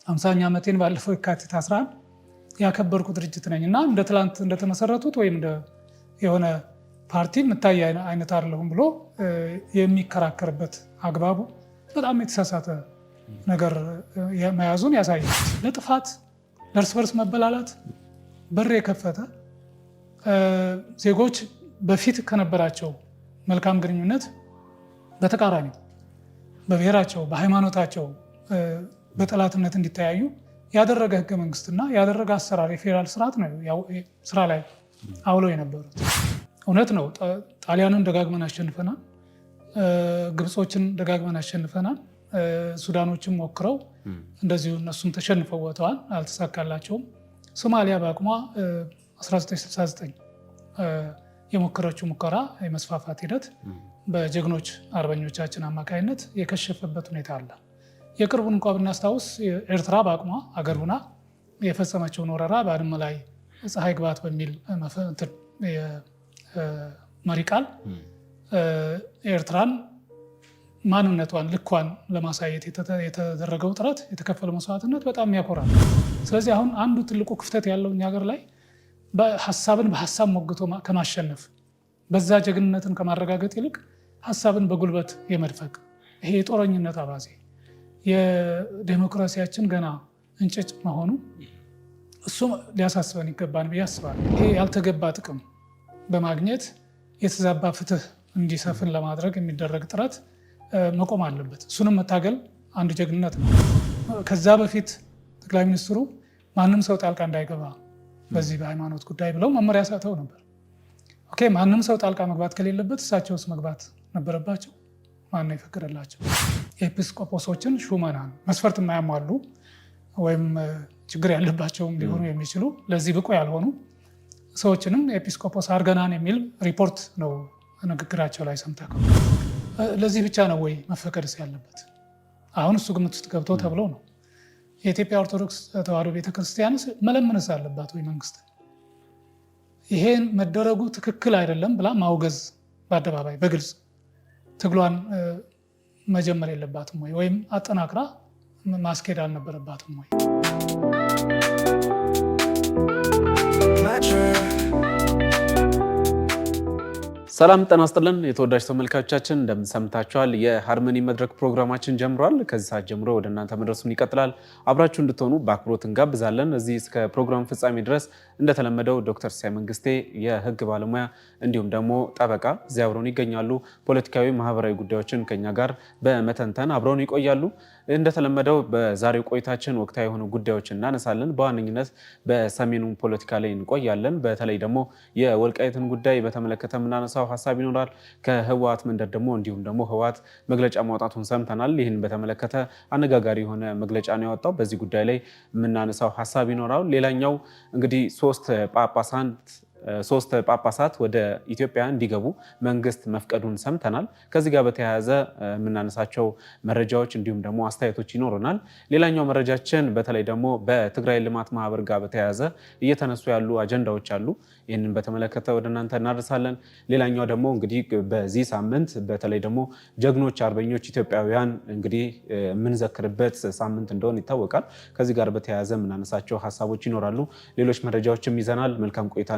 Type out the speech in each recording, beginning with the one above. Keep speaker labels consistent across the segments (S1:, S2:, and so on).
S1: 50ኛ ዓመቴን ባለፈው የካቲት 11 ያከበርኩ ድርጅት ነኝና እንደ ትላንት እንደተመሰረቱት ወይም የሆነ ፓርቲ የምታይ አይነት አይደለሁም ብሎ የሚከራከርበት አግባቡ በጣም የተሳሳተ ነገር መያዙን ያሳያል። ለጥፋት ለእርስ በርስ መበላላት በር የከፈተ ዜጎች በፊት ከነበራቸው መልካም ግንኙነት በተቃራኒ በብሔራቸው በሃይማኖታቸው በጠላትነት እንዲተያዩ ያደረገ ህገ መንግስትና ያደረገ አሰራር የፌዴራል ስርዓት ነው ስራ ላይ አውለው የነበሩት። እውነት ነው። ጣሊያንን ደጋግመን አሸንፈናል። ግብጾችን ደጋግመን አሸንፈናል። ሱዳኖችም ሞክረው እንደዚሁ እነሱም ተሸንፈው ወጥተዋል፣ አልተሳካላቸውም። ሶማሊያ በአቅሟ 1969 የሞከረችው ሙከራ የመስፋፋት ሂደት በጀግኖች አርበኞቻችን አማካይነት የከሸፈበት ሁኔታ አለ። የቅርቡን እንኳ ብናስታውስ ኤርትራ በአቅሟ አገር ሁና የፈጸመችውን ወረራ በአድመ ላይ ፀሐይ ግባት በሚል መሪ ቃል ኤርትራን ማንነቷን ልኳን ለማሳየት የተደረገው ጥረት የተከፈለው መስዋዕትነት በጣም ያኮራል። ስለዚህ አሁን አንዱ ትልቁ ክፍተት ያለው እኛ ሀገር ላይ ሀሳብን በሀሳብ ሞግቶ ከማሸነፍ በዛ ጀግንነትን ከማረጋገጥ ይልቅ ሀሳብን በጉልበት የመድፈቅ ይሄ የጦረኝነት አባዜ የዴሞክራሲያችን ገና እንጭጭ መሆኑ እሱ ሊያሳስበን ይገባን ብዬ አስባለሁ። ይሄ ያልተገባ ጥቅም በማግኘት የተዛባ ፍትህ እንዲሰፍን ለማድረግ የሚደረግ ጥረት መቆም አለበት። እሱንም መታገል አንድ ጀግንነት ነው። ከዛ በፊት ጠቅላይ ሚኒስትሩ ማንም ሰው ጣልቃ እንዳይገባ በዚህ በሃይማኖት ጉዳይ ብለው መመሪያ ሰጥተው ነበር። ኦኬ፣ ማንም ሰው ጣልቃ መግባት ከሌለበት እሳቸውስ መግባት ነበረባቸው? ማን ነው የፈቀደላቸው? ኤጲስቆጶሶችን ሹመናል። መስፈርት የማያሟሉ ወይም ችግር ያለባቸውም ሊሆኑ የሚችሉ ለዚህ ብቁ ያልሆኑ ሰዎችንም ኤጲስቆጶስ አርገናን የሚል ሪፖርት ነው ንግግራቸው ላይ ሰምተህ። ለዚህ ብቻ ነው ወይ መፈቀድስ ያለበት? አሁን እሱ ግምት ውስጥ ገብቶ ተብለው ነው። የኢትዮጵያ ኦርቶዶክስ ተዋሕዶ ቤተክርስቲያን መለመንስ አለባት ወይ መንግስት? ይሄን መደረጉ ትክክል አይደለም ብላ ማውገዝ በአደባባይ በግልጽ ትግሏን መጀመር የለባትም ወይ? ወይም አጠናክራ ማስኬድ አልነበረባትም ወይ?
S2: ሰላም ጤና ይስጥልን የተወዳጅ ተመልካቾቻችን፣ እንደምን ሰምታችኋል? የሃርመኒ መድረክ ፕሮግራማችን ጀምሯል። ከዚህ ሰዓት ጀምሮ ወደ እናንተ መድረሱን ይቀጥላል። አብራችሁ እንድትሆኑ በአክብሮት እንጋብዛለን። እዚህ እስከ ፕሮግራሙ ፍጻሜ ድረስ እንደተለመደው ዶክተር ሲሳይ መንግስቴ የህግ ባለሙያ እንዲሁም ደግሞ ጠበቃ እዚህ አብረውን ይገኛሉ። ፖለቲካዊ፣ ማህበራዊ ጉዳዮችን ከኛ ጋር በመተንተን አብረውን ይቆያሉ። እንደተለመደው በዛሬው ቆይታችን ወቅታዊ የሆኑ ጉዳዮችን እናነሳለን። በዋነኝነት በሰሜኑ ፖለቲካ ላይ እንቆያለን። በተለይ ደግሞ የወልቃይትን ጉዳይ በተመለከተ የምናነሳው ሀሳብ ይኖራል። ከህወሓት መንደር ደግሞ እንዲሁም ደግሞ ህወሓት መግለጫ ማውጣቱን ሰምተናል። ይህን በተመለከተ አነጋጋሪ የሆነ መግለጫ ነው ያወጣው። በዚህ ጉዳይ ላይ የምናነሳው ሀሳብ ይኖራል። ሌላኛው እንግዲህ ሶስት ጳጳሳት ወደ ኢትዮጵያ እንዲገቡ መንግስት መፍቀዱን ሰምተናል። ከዚህ ጋር በተያያዘ የምናነሳቸው መረጃዎች እንዲሁም ደግሞ አስተያየቶች ይኖሩናል። ሌላኛው መረጃችን በተለይ ደግሞ በትግራይ ልማት ማህበር ጋር በተያያዘ እየተነሱ ያሉ አጀንዳዎች አሉ። ይህንን በተመለከተ ወደ እናንተ እናደርሳለን። ሌላኛው ደግሞ እንግዲህ በዚህ ሳምንት በተለይ ደግሞ ጀግኖች አርበኞች ኢትዮጵያውያን እንግዲህ የምንዘክርበት ሳምንት እንደሆነ ይታወቃል። ከዚህ ጋር በተያያዘ የምናነሳቸው ሀሳቦች ይኖራሉ። ሌሎች መረጃዎችም ይዘናል። መልካም ቆይታ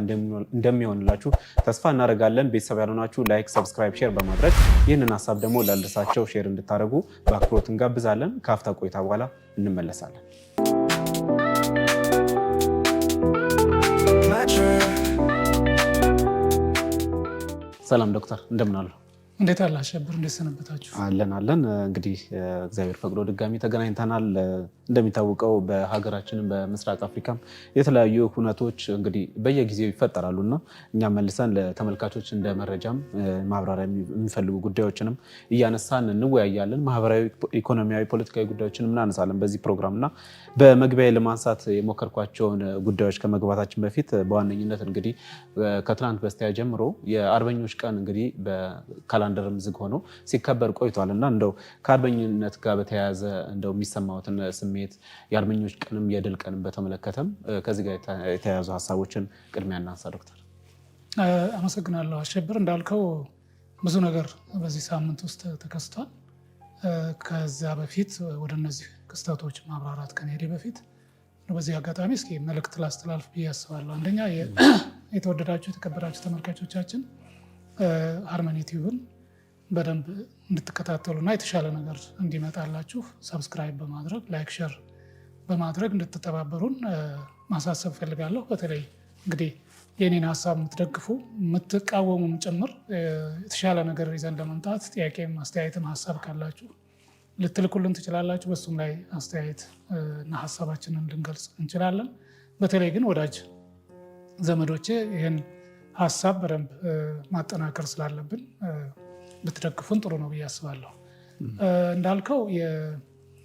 S2: እንደሚሆንላችሁ ተስፋ እናደርጋለን። ቤተሰብ ያልሆናችሁ ላይክ፣ ሰብስክራይብ፣ ሼር በማድረግ ይህንን ሀሳብ ደግሞ ላልደረሳቸው ሼር እንድታደርጉ በአክብሮት እንጋብዛለን። ከአፍታ ቆይታ በኋላ እንመለሳለን። ሰላም ዶክተር፣ እንደምን አሉ?
S1: እንዴት አለ አሸብር? እንዴት ሰነበታችሁ?
S2: አለን። እንግዲህ እግዚአብሔር ፈቅዶ ድጋሚ ተገናኝተናል። እንደሚታወቀው በሀገራችንም በምስራቅ አፍሪካም የተለያዩ ሁነቶች እንግዲህ በየጊዜው ይፈጠራሉና እኛ መልሰን ለተመልካቾች እንደ መረጃም ማብራሪያ የሚፈልጉ ጉዳዮችንም እያነሳን እንወያያለን። ማህበራዊ፣ ኢኮኖሚያዊ፣ ፖለቲካዊ ጉዳዮችንም እናነሳለን በዚህ ፕሮግራምና በመግቢያ ለማንሳት የሞከርኳቸውን ጉዳዮች ከመግባታችን በፊት በዋነኝነት እንግዲህ ከትናንት በስቲያ ጀምሮ የአርበኞች ቀን እንግዲህ ካላንደርም ዝግ ሆኖ ሲከበር ቆይቷል እና እንደው ከአርበኝነት ጋር በተያያዘ እንደው የሚሰማዎትን ስሜት የአርበኞች ቀንም የድል ቀንም በተመለከተም ከዚህ ጋር የተያያዙ ሀሳቦችን ቅድሚያ እናንሳ ዶክተር።
S1: አመሰግናለሁ አሸብር። እንዳልከው ብዙ ነገር በዚህ ሳምንት ውስጥ ተከስቷል። ከዛ በፊት ወደ እነዚህ ክስተቶች ማብራራት ከመሄዴ በፊት በዚህ አጋጣሚ እስኪ መልእክት ላስተላልፍ ብዬ አስባለሁ። አንደኛ የተወደዳችሁ የተከበራችሁ ተመልካቾቻችን ሃርመኒ ቲዩብን በደንብ እንድትከታተሉና የተሻለ ነገር እንዲመጣላችሁ ሰብስክራይብ በማድረግ ላይክ፣ ሸር በማድረግ እንድትተባበሩን ማሳሰብ ፈልጋለሁ። በተለይ እንግዲህ የኔን ሀሳብ የምትደግፉ የምትቃወሙም ጭምር የተሻለ ነገር ይዘን ለመምጣት ጥያቄም አስተያየትም ሀሳብ ካላችሁ ልትልኩልን ትችላላችሁ። በሱም ላይ አስተያየት እና ሀሳባችንን ልንገልጽ እንችላለን። በተለይ ግን ወዳጅ ዘመዶቼ ይህን ሀሳብ በደንብ ማጠናከር ስላለብን ብትደግፉን ጥሩ ነው ብዬ አስባለሁ። እንዳልከው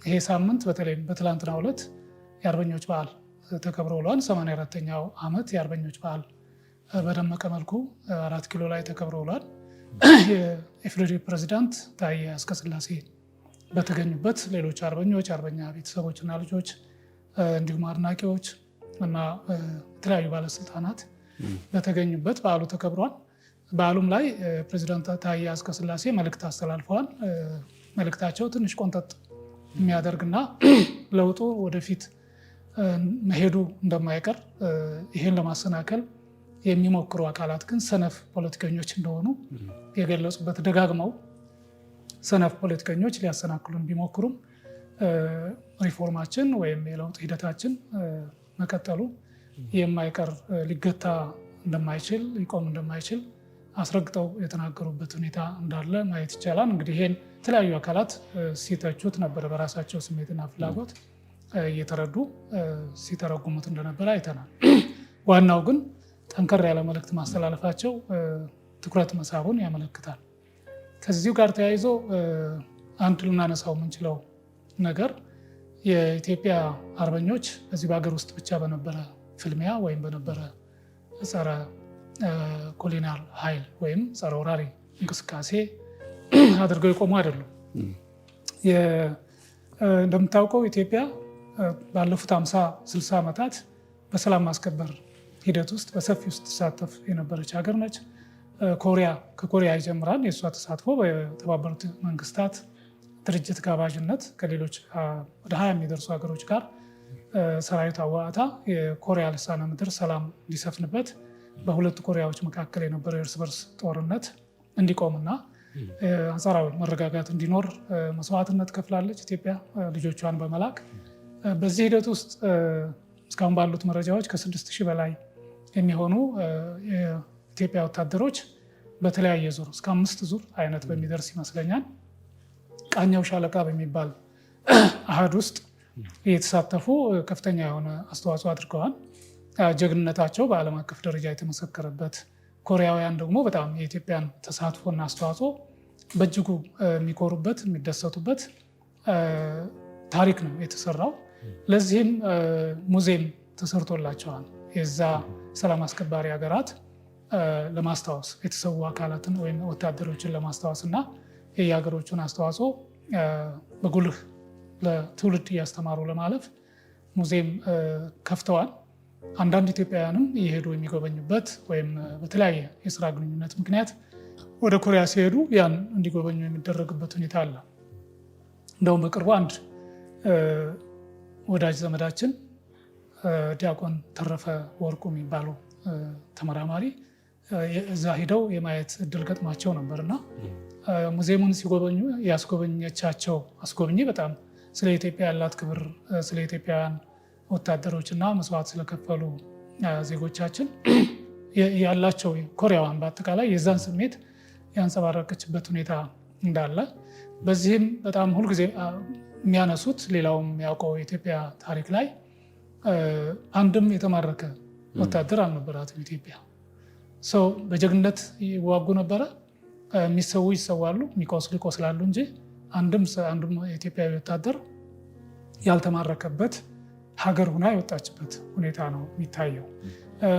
S1: ይሄ ሳምንት በተለይ በትላንትናው ዕለት የአርበኞች በዓል ተከብሮ ውሏል። 84ኛው ዓመት የአርበኞች በዓል በደመቀ መልኩ 4 ኪሎ ላይ ተከብሮ ውሏል። የኢፌዴሪ ፕሬዚዳንት ታዬ አጽቀሥላሴ በተገኙበት ሌሎች አርበኞች፣ አርበኛ ቤተሰቦችና ልጆች እንዲሁም አድናቂዎች እና የተለያዩ ባለስልጣናት በተገኙበት በዓሉ ተከብሯል። በዓሉም ላይ ፕሬዚዳንት ታዬ አጽቀሥላሴ መልእክት አስተላልፈዋል። መልእክታቸው ትንሽ ቆንጠጥ የሚያደርግና ለውጡ ወደፊት መሄዱ እንደማይቀር ይሄን ለማሰናከል የሚሞክሩ አካላት ግን ሰነፍ ፖለቲከኞች እንደሆኑ የገለጹበት፣ ደጋግመው ሰነፍ ፖለቲከኞች ሊያሰናክሉን ቢሞክሩም ሪፎርማችን ወይም የለውጥ ሂደታችን መቀጠሉ የማይቀር ሊገታ እንደማይችል ሊቆም እንደማይችል አስረግጠው የተናገሩበት ሁኔታ እንዳለ ማየት ይቻላል። እንግዲህ ይሄን የተለያዩ አካላት ሲተቹት ነበረ፣ በራሳቸው ስሜትና ፍላጎት እየተረዱ ሲተረጉሙት እንደነበረ አይተናል። ዋናው ግን ጠንከር ያለ መልእክት ማስተላለፋቸው ትኩረት መሳቡን ያመለክታል። ከዚሁ ጋር ተያይዞ አንድ ልናነሳው የምንችለው ነገር የኢትዮጵያ አርበኞች በዚህ በሀገር ውስጥ ብቻ በነበረ ፍልሚያ ወይም በነበረ ጸረ ኮሎኒያል ኃይል ወይም ጸረ ወራሪ እንቅስቃሴ አድርገው የቆሙ አይደሉም። እንደምታውቀው ኢትዮጵያ ባለፉት 50-60 ዓመታት በሰላም ማስከበር ሂደት ውስጥ በሰፊው ስትሳተፍ የነበረች ሀገር ነች። ከኮሪያ ይጀምራል የእሷ ተሳትፎ በተባበሩት መንግስታት ድርጅት ጋባዥነት ከሌሎች ወደ 20 የሚደርሱ ሀገሮች ጋር ሰራዊት አዋዕታ የኮሪያ ልሳነ ምድር ሰላም እንዲሰፍንበት በሁለቱ ኮሪያዎች መካከል የነበረው የእርስ በርስ ጦርነት እንዲቆምና አንጻራዊ መረጋጋት እንዲኖር መስዋዕትነት ከፍላለች ኢትዮጵያ ልጆቿን በመላክ። በዚህ ሂደት ውስጥ እስካሁን ባሉት መረጃዎች ከ6000 በላይ የሚሆኑ የኢትዮጵያ ወታደሮች በተለያየ ዙር እስከ 5 ዙር አይነት በሚደርስ ይመስለኛል ቃኛው ሻለቃ በሚባል አሃድ ውስጥ እየተሳተፉ ከፍተኛ የሆነ አስተዋጽኦ አድርገዋል። ጀግንነታቸው በዓለም አቀፍ ደረጃ የተመሰከረበት፣ ኮሪያውያን ደግሞ በጣም የኢትዮጵያን ተሳትፎና አስተዋጽኦ በእጅጉ የሚኮሩበት የሚደሰቱበት ታሪክ ነው የተሰራው። ለዚህም ሙዚየም ተሰርቶላቸዋል። የዛ ሰላም አስከባሪ ሀገራት ለማስታወስ የተሰዉ አካላትን ወይም ወታደሮችን ለማስታወስ እና የየሀገሮቹን አስተዋጽኦ በጉልህ ለትውልድ እያስተማሩ ለማለፍ ሙዚየም ከፍተዋል። አንዳንድ ኢትዮጵያውያንም እየሄዱ የሚጎበኙበት ወይም በተለያየ የስራ ግንኙነት ምክንያት ወደ ኮሪያ ሲሄዱ ያን እንዲጎበኙ የሚደረግበት ሁኔታ አለ። እንደውም በቅርቡ አንድ ወዳጅ ዘመዳችን ዲያቆን ተረፈ ወርቁ የሚባሉ ተመራማሪ እዛ ሂደው የማየት እድል ገጥሟቸው ነበርና ሙዚየሙን ሲጎበኙ ያስጎበኘቻቸው አስጎብኚ በጣም ስለ ኢትዮጵያ ያላት ክብር፣ ስለ ኢትዮጵያውያን ወታደሮችና መስዋዕት ስለከፈሉ ዜጎቻችን ያላቸው ኮሪያውያን በአጠቃላይ የዛን ስሜት ያንጸባረቀችበት ሁኔታ እንዳለ፣ በዚህም በጣም ሁልጊዜ የሚያነሱት ሌላውም የሚያውቀው የኢትዮጵያ ታሪክ ላይ አንድም የተማረከ ወታደር አልነበራትም ኢትዮጵያ። ሰው በጀግንነት ይዋጉ ነበረ፣ የሚሰዉ ይሰዋሉ፣ የሚቆስሉ ይቆስላሉ እንጂ አንድም የኢትዮጵያዊ ወታደር ያልተማረከበት ሀገር ሁና የወጣችበት ሁኔታ ነው የሚታየው።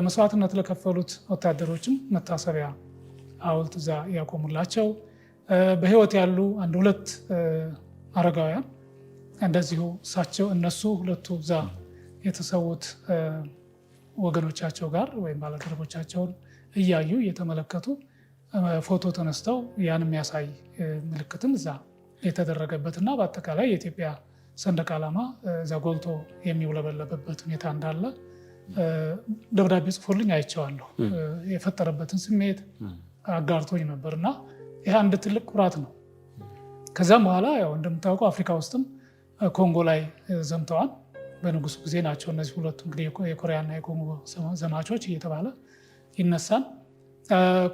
S1: መስዋዕትነት ለከፈሉት ወታደሮችም መታሰቢያ ሐውልት እዛ ያቆሙላቸው፣ በህይወት ያሉ 1-2 አረጋውያን እንደዚሁ እነሱ ሁለቱ እዛ የተሰዉት ወገኖቻቸው ጋር ወይም ባልደረቦቻቸውን እያዩ እየተመለከቱ ፎቶ ተነስተው ያን የሚያሳይ ምልክትም እዛ የተደረገበትና በአጠቃላይ የኢትዮጵያ ሰንደቅ ዓላማ እዛ ጎልቶ የሚውለበለብበት ሁኔታ እንዳለ ደብዳቤ ጽፎልኝ አይቼዋለሁ። የፈጠረበትን ስሜት አጋርቶኝ ነበር እና ይህ አንድ ትልቅ ኩራት ነው። ከዛም በኋላ ያው እንደምታውቀው አፍሪካ ውስጥም ኮንጎ ላይ ዘምተዋል። በንጉሱ ጊዜ ናቸው እነዚህ ሁለቱ እንግዲህ የኮሪያና የኮንጎ ዘማቾች እየተባለ ይነሳል።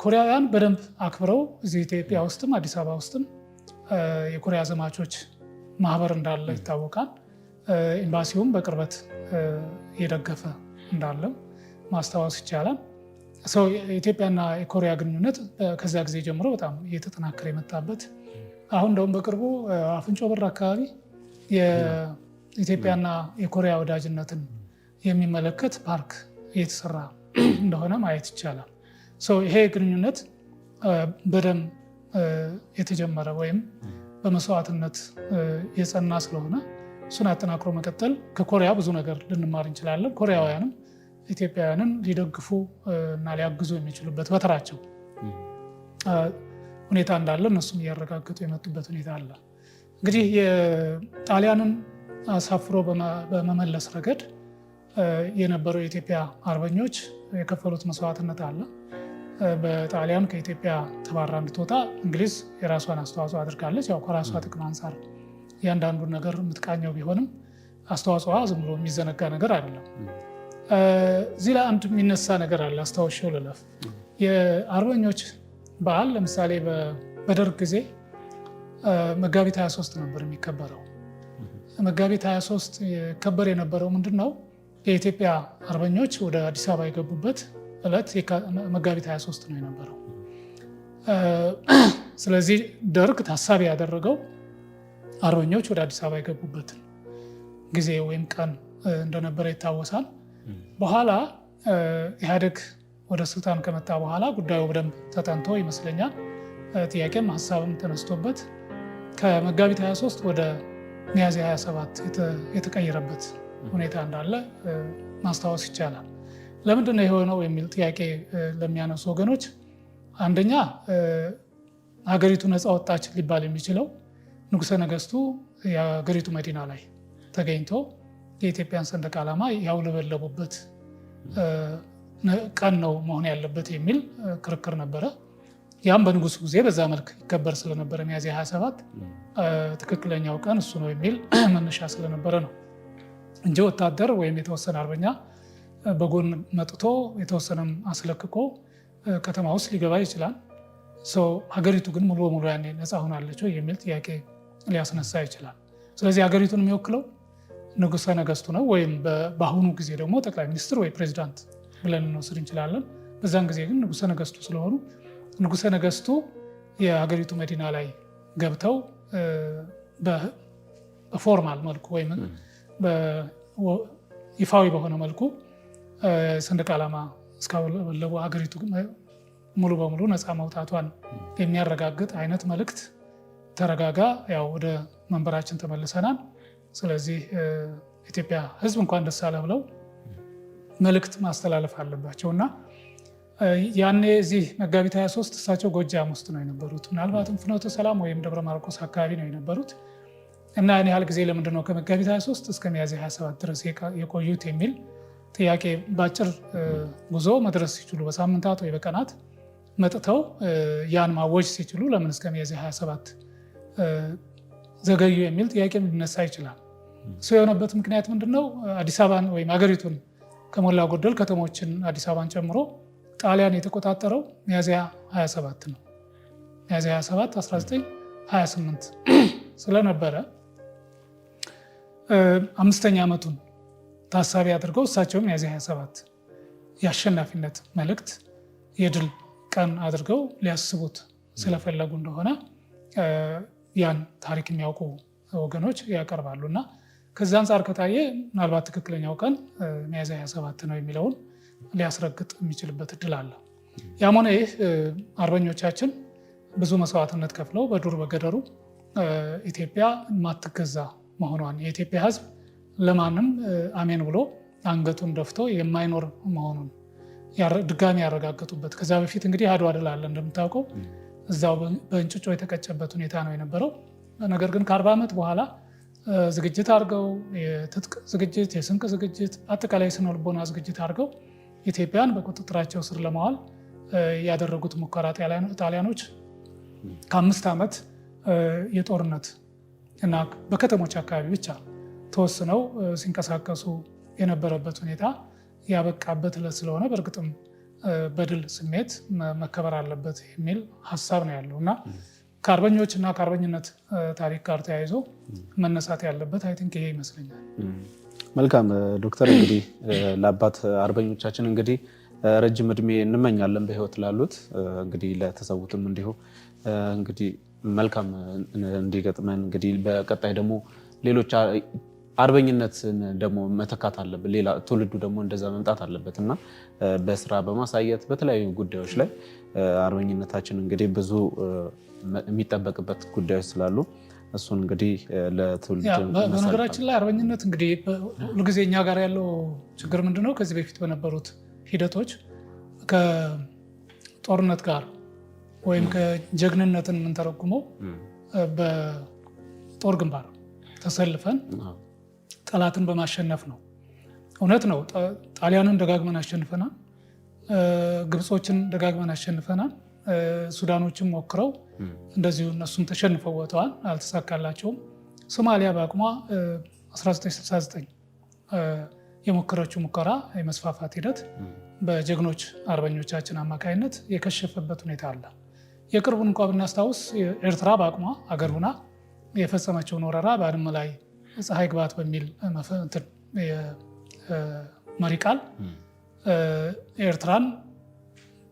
S1: ኮሪያውያን በደንብ አክብረው እዚህ ኢትዮጵያ ውስጥም አዲስ አበባ ውስጥም የኮሪያ ዘማቾች ማህበር እንዳለ ይታወቃል። ኤምባሲውም በቅርበት የደገፈ እንዳለም ማስታወስ ይቻላል። የኢትዮጵያና የኮሪያ ግንኙነት ከዛ ጊዜ ጀምሮ በጣም እየተጠናከረ የመጣበት አሁን እንደውም በቅርቡ አፍንጮ በር አካባቢ የኢትዮጵያና የኮሪያ ወዳጅነትን የሚመለከት ፓርክ እየተሰራ እንደሆነ ማየት ይቻላል። ይሄ ግንኙነት በደም የተጀመረ ወይም በመስዋዕትነት የጸና ስለሆነ እሱን አጠናክሮ መቀጠል ከኮሪያ ብዙ ነገር ልንማር እንችላለን። ኮሪያውያንም ኢትዮጵያውያንን ሊደግፉ እና ሊያግዙ የሚችሉበት በተራቸው ሁኔታ እንዳለ እነሱም እያረጋገጡ የመጡበት ሁኔታ አለ። እንግዲህ የጣሊያንን አሳፍሮ በመመለስ ረገድ የነበረው የኢትዮጵያ አርበኞች የከፈሉት መስዋዕትነት አለ። በጣሊያን ከኢትዮጵያ ተባራ እንድትወጣ እንግሊዝ የራሷን አስተዋጽኦ አድርጋለች። ያው ከራሷ ጥቅም አንጻር እያንዳንዱን ነገር የምትቃኘው ቢሆንም አስተዋጽኦ ዝም ብሎ የሚዘነጋ ነገር አይደለም። እዚህ ላይ አንድ የሚነሳ ነገር አለ፣ አስታውሼው ልለፍ። የአርበኞች በዓል ለምሳሌ በደርግ ጊዜ መጋቢት 23 ነበር የሚከበረው። መጋቢት 23 ይከበር የነበረው ምንድን ነው? የኢትዮጵያ አርበኞች ወደ አዲስ አበባ የገቡበት ዕለት መጋቢት 23 ነው የነበረው። ስለዚህ ደርግ ታሳቢ ያደረገው አርበኞች ወደ አዲስ አበባ የገቡበትን ጊዜ ወይም ቀን እንደነበረ ይታወሳል። በኋላ ኢህአዴግ ወደ ስልጣን ከመጣ በኋላ ጉዳዩ በደንብ ተጠንቶ ይመስለኛል ጥያቄም ሀሳብም ተነስቶበት ከመጋቢት 23 ወደ ሚያዝያ 27 የተቀየረበት ሁኔታ እንዳለ ማስታወስ ይቻላል። ለምንድን ነው የሆነው የሚል ጥያቄ ለሚያነሱ ወገኖች አንደኛ ሀገሪቱ ነፃ ወጣች ሊባል የሚችለው ንጉሠ ነገሥቱ የሀገሪቱ መዲና ላይ ተገኝቶ የኢትዮጵያን ሰንደቅ ዓላማ ያውለበለቡበት ቀን ነው መሆን ያለበት የሚል ክርክር ነበረ። ያም በንጉሱ ጊዜ በዛ መልክ ይከበር ስለነበረ ሚያዝያ 27 ትክክለኛው ቀን እሱ ነው የሚል መነሻ ስለነበረ ነው እንጂ ወታደር ወይም የተወሰነ አርበኛ በጎን መጥቶ የተወሰነም አስለቅቆ ከተማ ውስጥ ሊገባ ይችላል። ሀገሪቱ ግን ሙሉ በሙሉ ያኔ ነፃ ሆናለች የሚል ጥያቄ ሊያስነሳ ይችላል። ስለዚህ ሀገሪቱን የሚወክለው ንጉሠ ነገሥቱ ነው፣ ወይም በአሁኑ ጊዜ ደግሞ ጠቅላይ ሚኒስትር ወይ ፕሬዚዳንት ብለን እንወስድ እንችላለን። በዛን ጊዜ ግን ንጉሠ ነገሥቱ ስለሆኑ ንጉሠ ነገሥቱ የሀገሪቱ መዲና ላይ ገብተው በፎርማል መልኩ ወይም ይፋዊ በሆነ መልኩ ሰንደቅ ዓላማ እስካውለበለቡ ሀገሪቱ ሙሉ በሙሉ ነፃ መውጣቷን የሚያረጋግጥ አይነት መልእክት ተረጋጋ፣ ያው ወደ መንበራችን ተመልሰናል፣ ስለዚህ ኢትዮጵያ ሕዝብ እንኳን ደስ አለ ብለው መልእክት ማስተላለፍ አለባቸው እና ያኔ እዚህ መጋቢት 23 እሳቸው ጎጃም ውስጥ ነው የነበሩት። ምናልባትም ፍኖተ ሰላም ወይም ደብረ ማርቆስ አካባቢ ነው የነበሩት እና ያን ያህል ጊዜ ለምንድን ነው ከመጋቢት 23 እስከ ሚያዝያ 27 ድረስ የቆዩት የሚል ጥያቄ በአጭር ጉዞ መድረስ ሲችሉ በሳምንታት ወይ በቀናት መጥተው ያን ማወጅ ሲችሉ ለምን እስከ ሚያዝያ 27 ዘገዩ የሚል ጥያቄ ሊነሳ ይችላል። እሱ የሆነበት ምክንያት ምንድነው? አዲስ አበባን ወይም ሀገሪቱን ከሞላ ጎደል ከተሞችን አዲስ አበባን ጨምሮ ጣሊያን የተቆጣጠረው ሚያዝያ 27 ነው። ሚያዝያ 27 1928 ስለነበረ 5ኛ ዓመቱን ታሳቢ አድርገው እሳቸውም ሚያዝያ 27 የአሸናፊነት መልእክት የድል ቀን አድርገው ሊያስቡት ስለፈለጉ እንደሆነ ያን ታሪክ የሚያውቁ ወገኖች ያቀርባሉ እና ከዛ አንጻር ከታየ ምናልባት ትክክለኛው ቀን ሚያዝያ 27 ነው የሚለውን ሊያስረግጥ የሚችልበት እድል አለ። ያም ሆነ ይህ አርበኞቻችን ብዙ መስዋዕትነት ከፍለው በዱር በገደሩ ኢትዮጵያ የማትገዛ መሆኗን የኢትዮጵያ ሕዝብ ለማንም አሜን ብሎ አንገቱን ደፍቶ የማይኖር መሆኑን ድጋሚ ያረጋገጡበት። ከዛ በፊት እንግዲህ አድዋ ድል አለ እንደምታውቀው፣ እዛው በእንጭጮ የተቀጨበት ሁኔታ ነው የነበረው። ነገር ግን ከ40 ዓመት በኋላ ዝግጅት አድርገው የትጥቅ ዝግጅት፣ የስንቅ ዝግጅት፣ አጠቃላይ ስነ ልቦና ዝግጅት አድርገው ኢትዮጵያን በቁጥጥራቸው ስር ለማዋል ያደረጉት ሙከራ ጣሊያኖች ከ5 ዓመት የጦርነት እና በከተሞች አካባቢ ብቻ ተወስነው ሲንቀሳቀሱ የነበረበት ሁኔታ ያበቃበት ዕለት ስለሆነ በእርግጥም በድል ስሜት መከበር አለበት የሚል ሀሳብ ነው ያለው እና ከአርበኞች እና ከአርበኝነት ታሪክ ጋር ተያይዞ መነሳት ያለበት አይ ቲንክ ይሄ ይመስለኛል።
S2: መልካም ዶክተር፣ እንግዲህ ለአባት አርበኞቻችን እንግዲህ ረጅም እድሜ እንመኛለን በህይወት ላሉት፣ እንግዲህ ለተሰዉትም እንዲሁ እንግዲህ መልካም እንዲገጥመን፣ እንግዲህ በቀጣይ ደግሞ ሌሎች አርበኝነትን ደግሞ መተካት አለበት፣ ሌላ ትውልዱ ደግሞ እንደዛ መምጣት አለበት እና በስራ በማሳየት በተለያዩ ጉዳዮች ላይ አርበኝነታችን እንግዲህ ብዙ የሚጠበቅበት ጉዳዮች ስላሉ እሱን እንግዲህ ለትውልድ
S1: በነገራችን ላይ አርበኝነት እንግዲህ ሁልጊዜ እኛ ጋር ያለው ችግር ምንድነው? ከዚህ በፊት በነበሩት ሂደቶች ከጦርነት ጋር ወይም ከጀግንነትን የምንተረጉመው በጦር ግንባር ተሰልፈን ጠላትን በማሸነፍ ነው። እውነት ነው። ጣሊያንን ደጋግመን አሸንፈናል። ግብጾችን ደጋግመን አሸንፈናል። ሱዳኖችም ሞክረው እንደዚሁ እነሱም ተሸንፈው ወጥተዋል፣ አልተሳካላቸውም። ሶማሊያ በአቅሟ 1969 የሞከረችው ሙከራ የመስፋፋት ሂደት በጀግኖች አርበኞቻችን አማካይነት የከሸፈበት ሁኔታ አለ። የቅርቡን እንኳ ብናስታውስ ኤርትራ በአቅሟ አገር ሁና የፈጸመችውን ወረራ በአድመ ላይ ፀሐይ ግባት በሚል መሪ ቃል ኤርትራን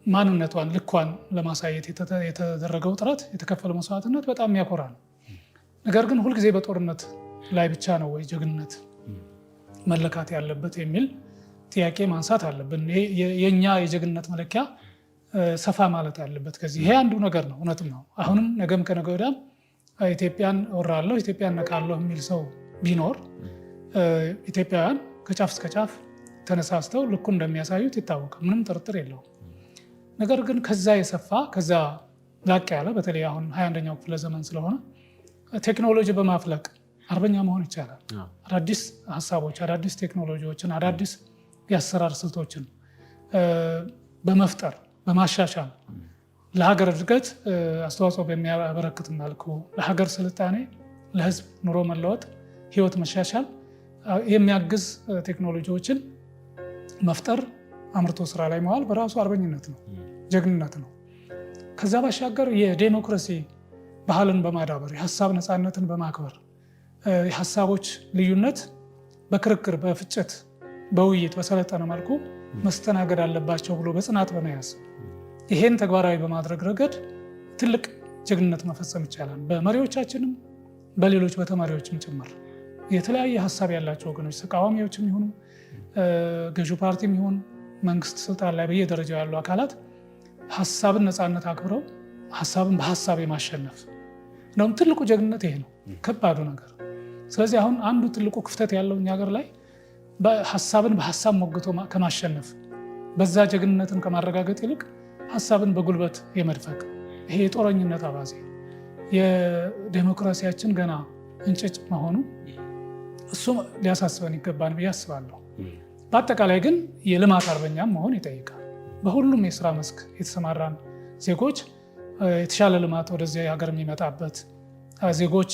S1: ማንነቷን ልኳን ለማሳየት የተደረገው ጥረት፣ የተከፈለ መስዋዕትነት በጣም የሚያኮራ ነው። ነገር ግን ሁልጊዜ በጦርነት ላይ ብቻ ነው ወይ ጀግንነት መለካት ያለበት የሚል ጥያቄ ማንሳት አለብን። የኛ የጀግንነት መለኪያ ሰፋ ማለት አለበት ከዚህ። ይሄ አንዱ ነገር ነው፣ እውነትም ነው። አሁንም ነገም ከነገ ወዲያም ኢትዮጵያን እወራለሁ፣ ኢትዮጵያን ነካለሁ የሚል ሰው ቢኖር ኢትዮጵያውያን ከጫፍ እስከ ጫፍ ተነሳስተው ልኩን እንደሚያሳዩት ይታወቃል፣ ምንም ጥርጥር የለውም። ነገር ግን ከዛ የሰፋ ከዛ ላቅ ያለ በተለይ አሁን 21ኛው ክፍለ ዘመን ስለሆነ ቴክኖሎጂ በማፍለቅ አርበኛ መሆን ይቻላል። አዳዲስ ሀሳቦች፣ አዳዲስ ቴክኖሎጂዎችን፣ አዳዲስ የአሰራር ስልቶችን በመፍጠር በማሻሻል ለሀገር እድገት አስተዋጽኦ በሚያበረክት መልኩ ለሀገር ስልጣኔ፣ ለህዝብ ኑሮ መለወጥ፣ ህይወት መሻሻል የሚያግዝ ቴክኖሎጂዎችን መፍጠር፣ አምርቶ ስራ ላይ መዋል በራሱ አርበኝነት ነው፣ ጀግንነት ነው። ከዛ ባሻገር የዴሞክራሲ ባህልን በማዳበር የሀሳብ ነፃነትን በማክበር የሀሳቦች ልዩነት በክርክር በፍጨት በውይይት በሰለጠነ መልኩ መስተናገድ አለባቸው ብሎ በጽናት በመያዝ ይሄን ተግባራዊ በማድረግ ረገድ ትልቅ ጀግንነት መፈጸም ይቻላል። በመሪዎቻችንም በሌሎች በተማሪዎችም ጭምር የተለያየ ሀሳብ ያላቸው ወገኖች ተቃዋሚዎችም ይሁኑ ገዢው ፓርቲም ይሁን መንግስት ስልጣን ላይ በየደረጃው ያሉ አካላት ሀሳብን ነፃነት አክብረው ሀሳብን በሀሳብ የማሸነፍ እንደውም ትልቁ ጀግንነት ይሄ ነው፣ ከባዱ ነገር። ስለዚህ አሁን አንዱ ትልቁ ክፍተት ያለው እኛ ሀገር ላይ ሀሳብን በሀሳብ ሞግቶ ከማሸነፍ በዛ ጀግንነትን ከማረጋገጥ ይልቅ ሀሳብን በጉልበት የመድፈቅ ይሄ የጦረኝነት አባዜ የዴሞክራሲያችን ገና እንጭጭ መሆኑ እሱ ሊያሳስበን ይገባን ብዬ አስባለሁ። በአጠቃላይ ግን የልማት አርበኛም መሆን ይጠይቃል። በሁሉም የስራ መስክ የተሰማራን ዜጎች የተሻለ ልማት ወደዚህ ሀገር የሚመጣበት ዜጎች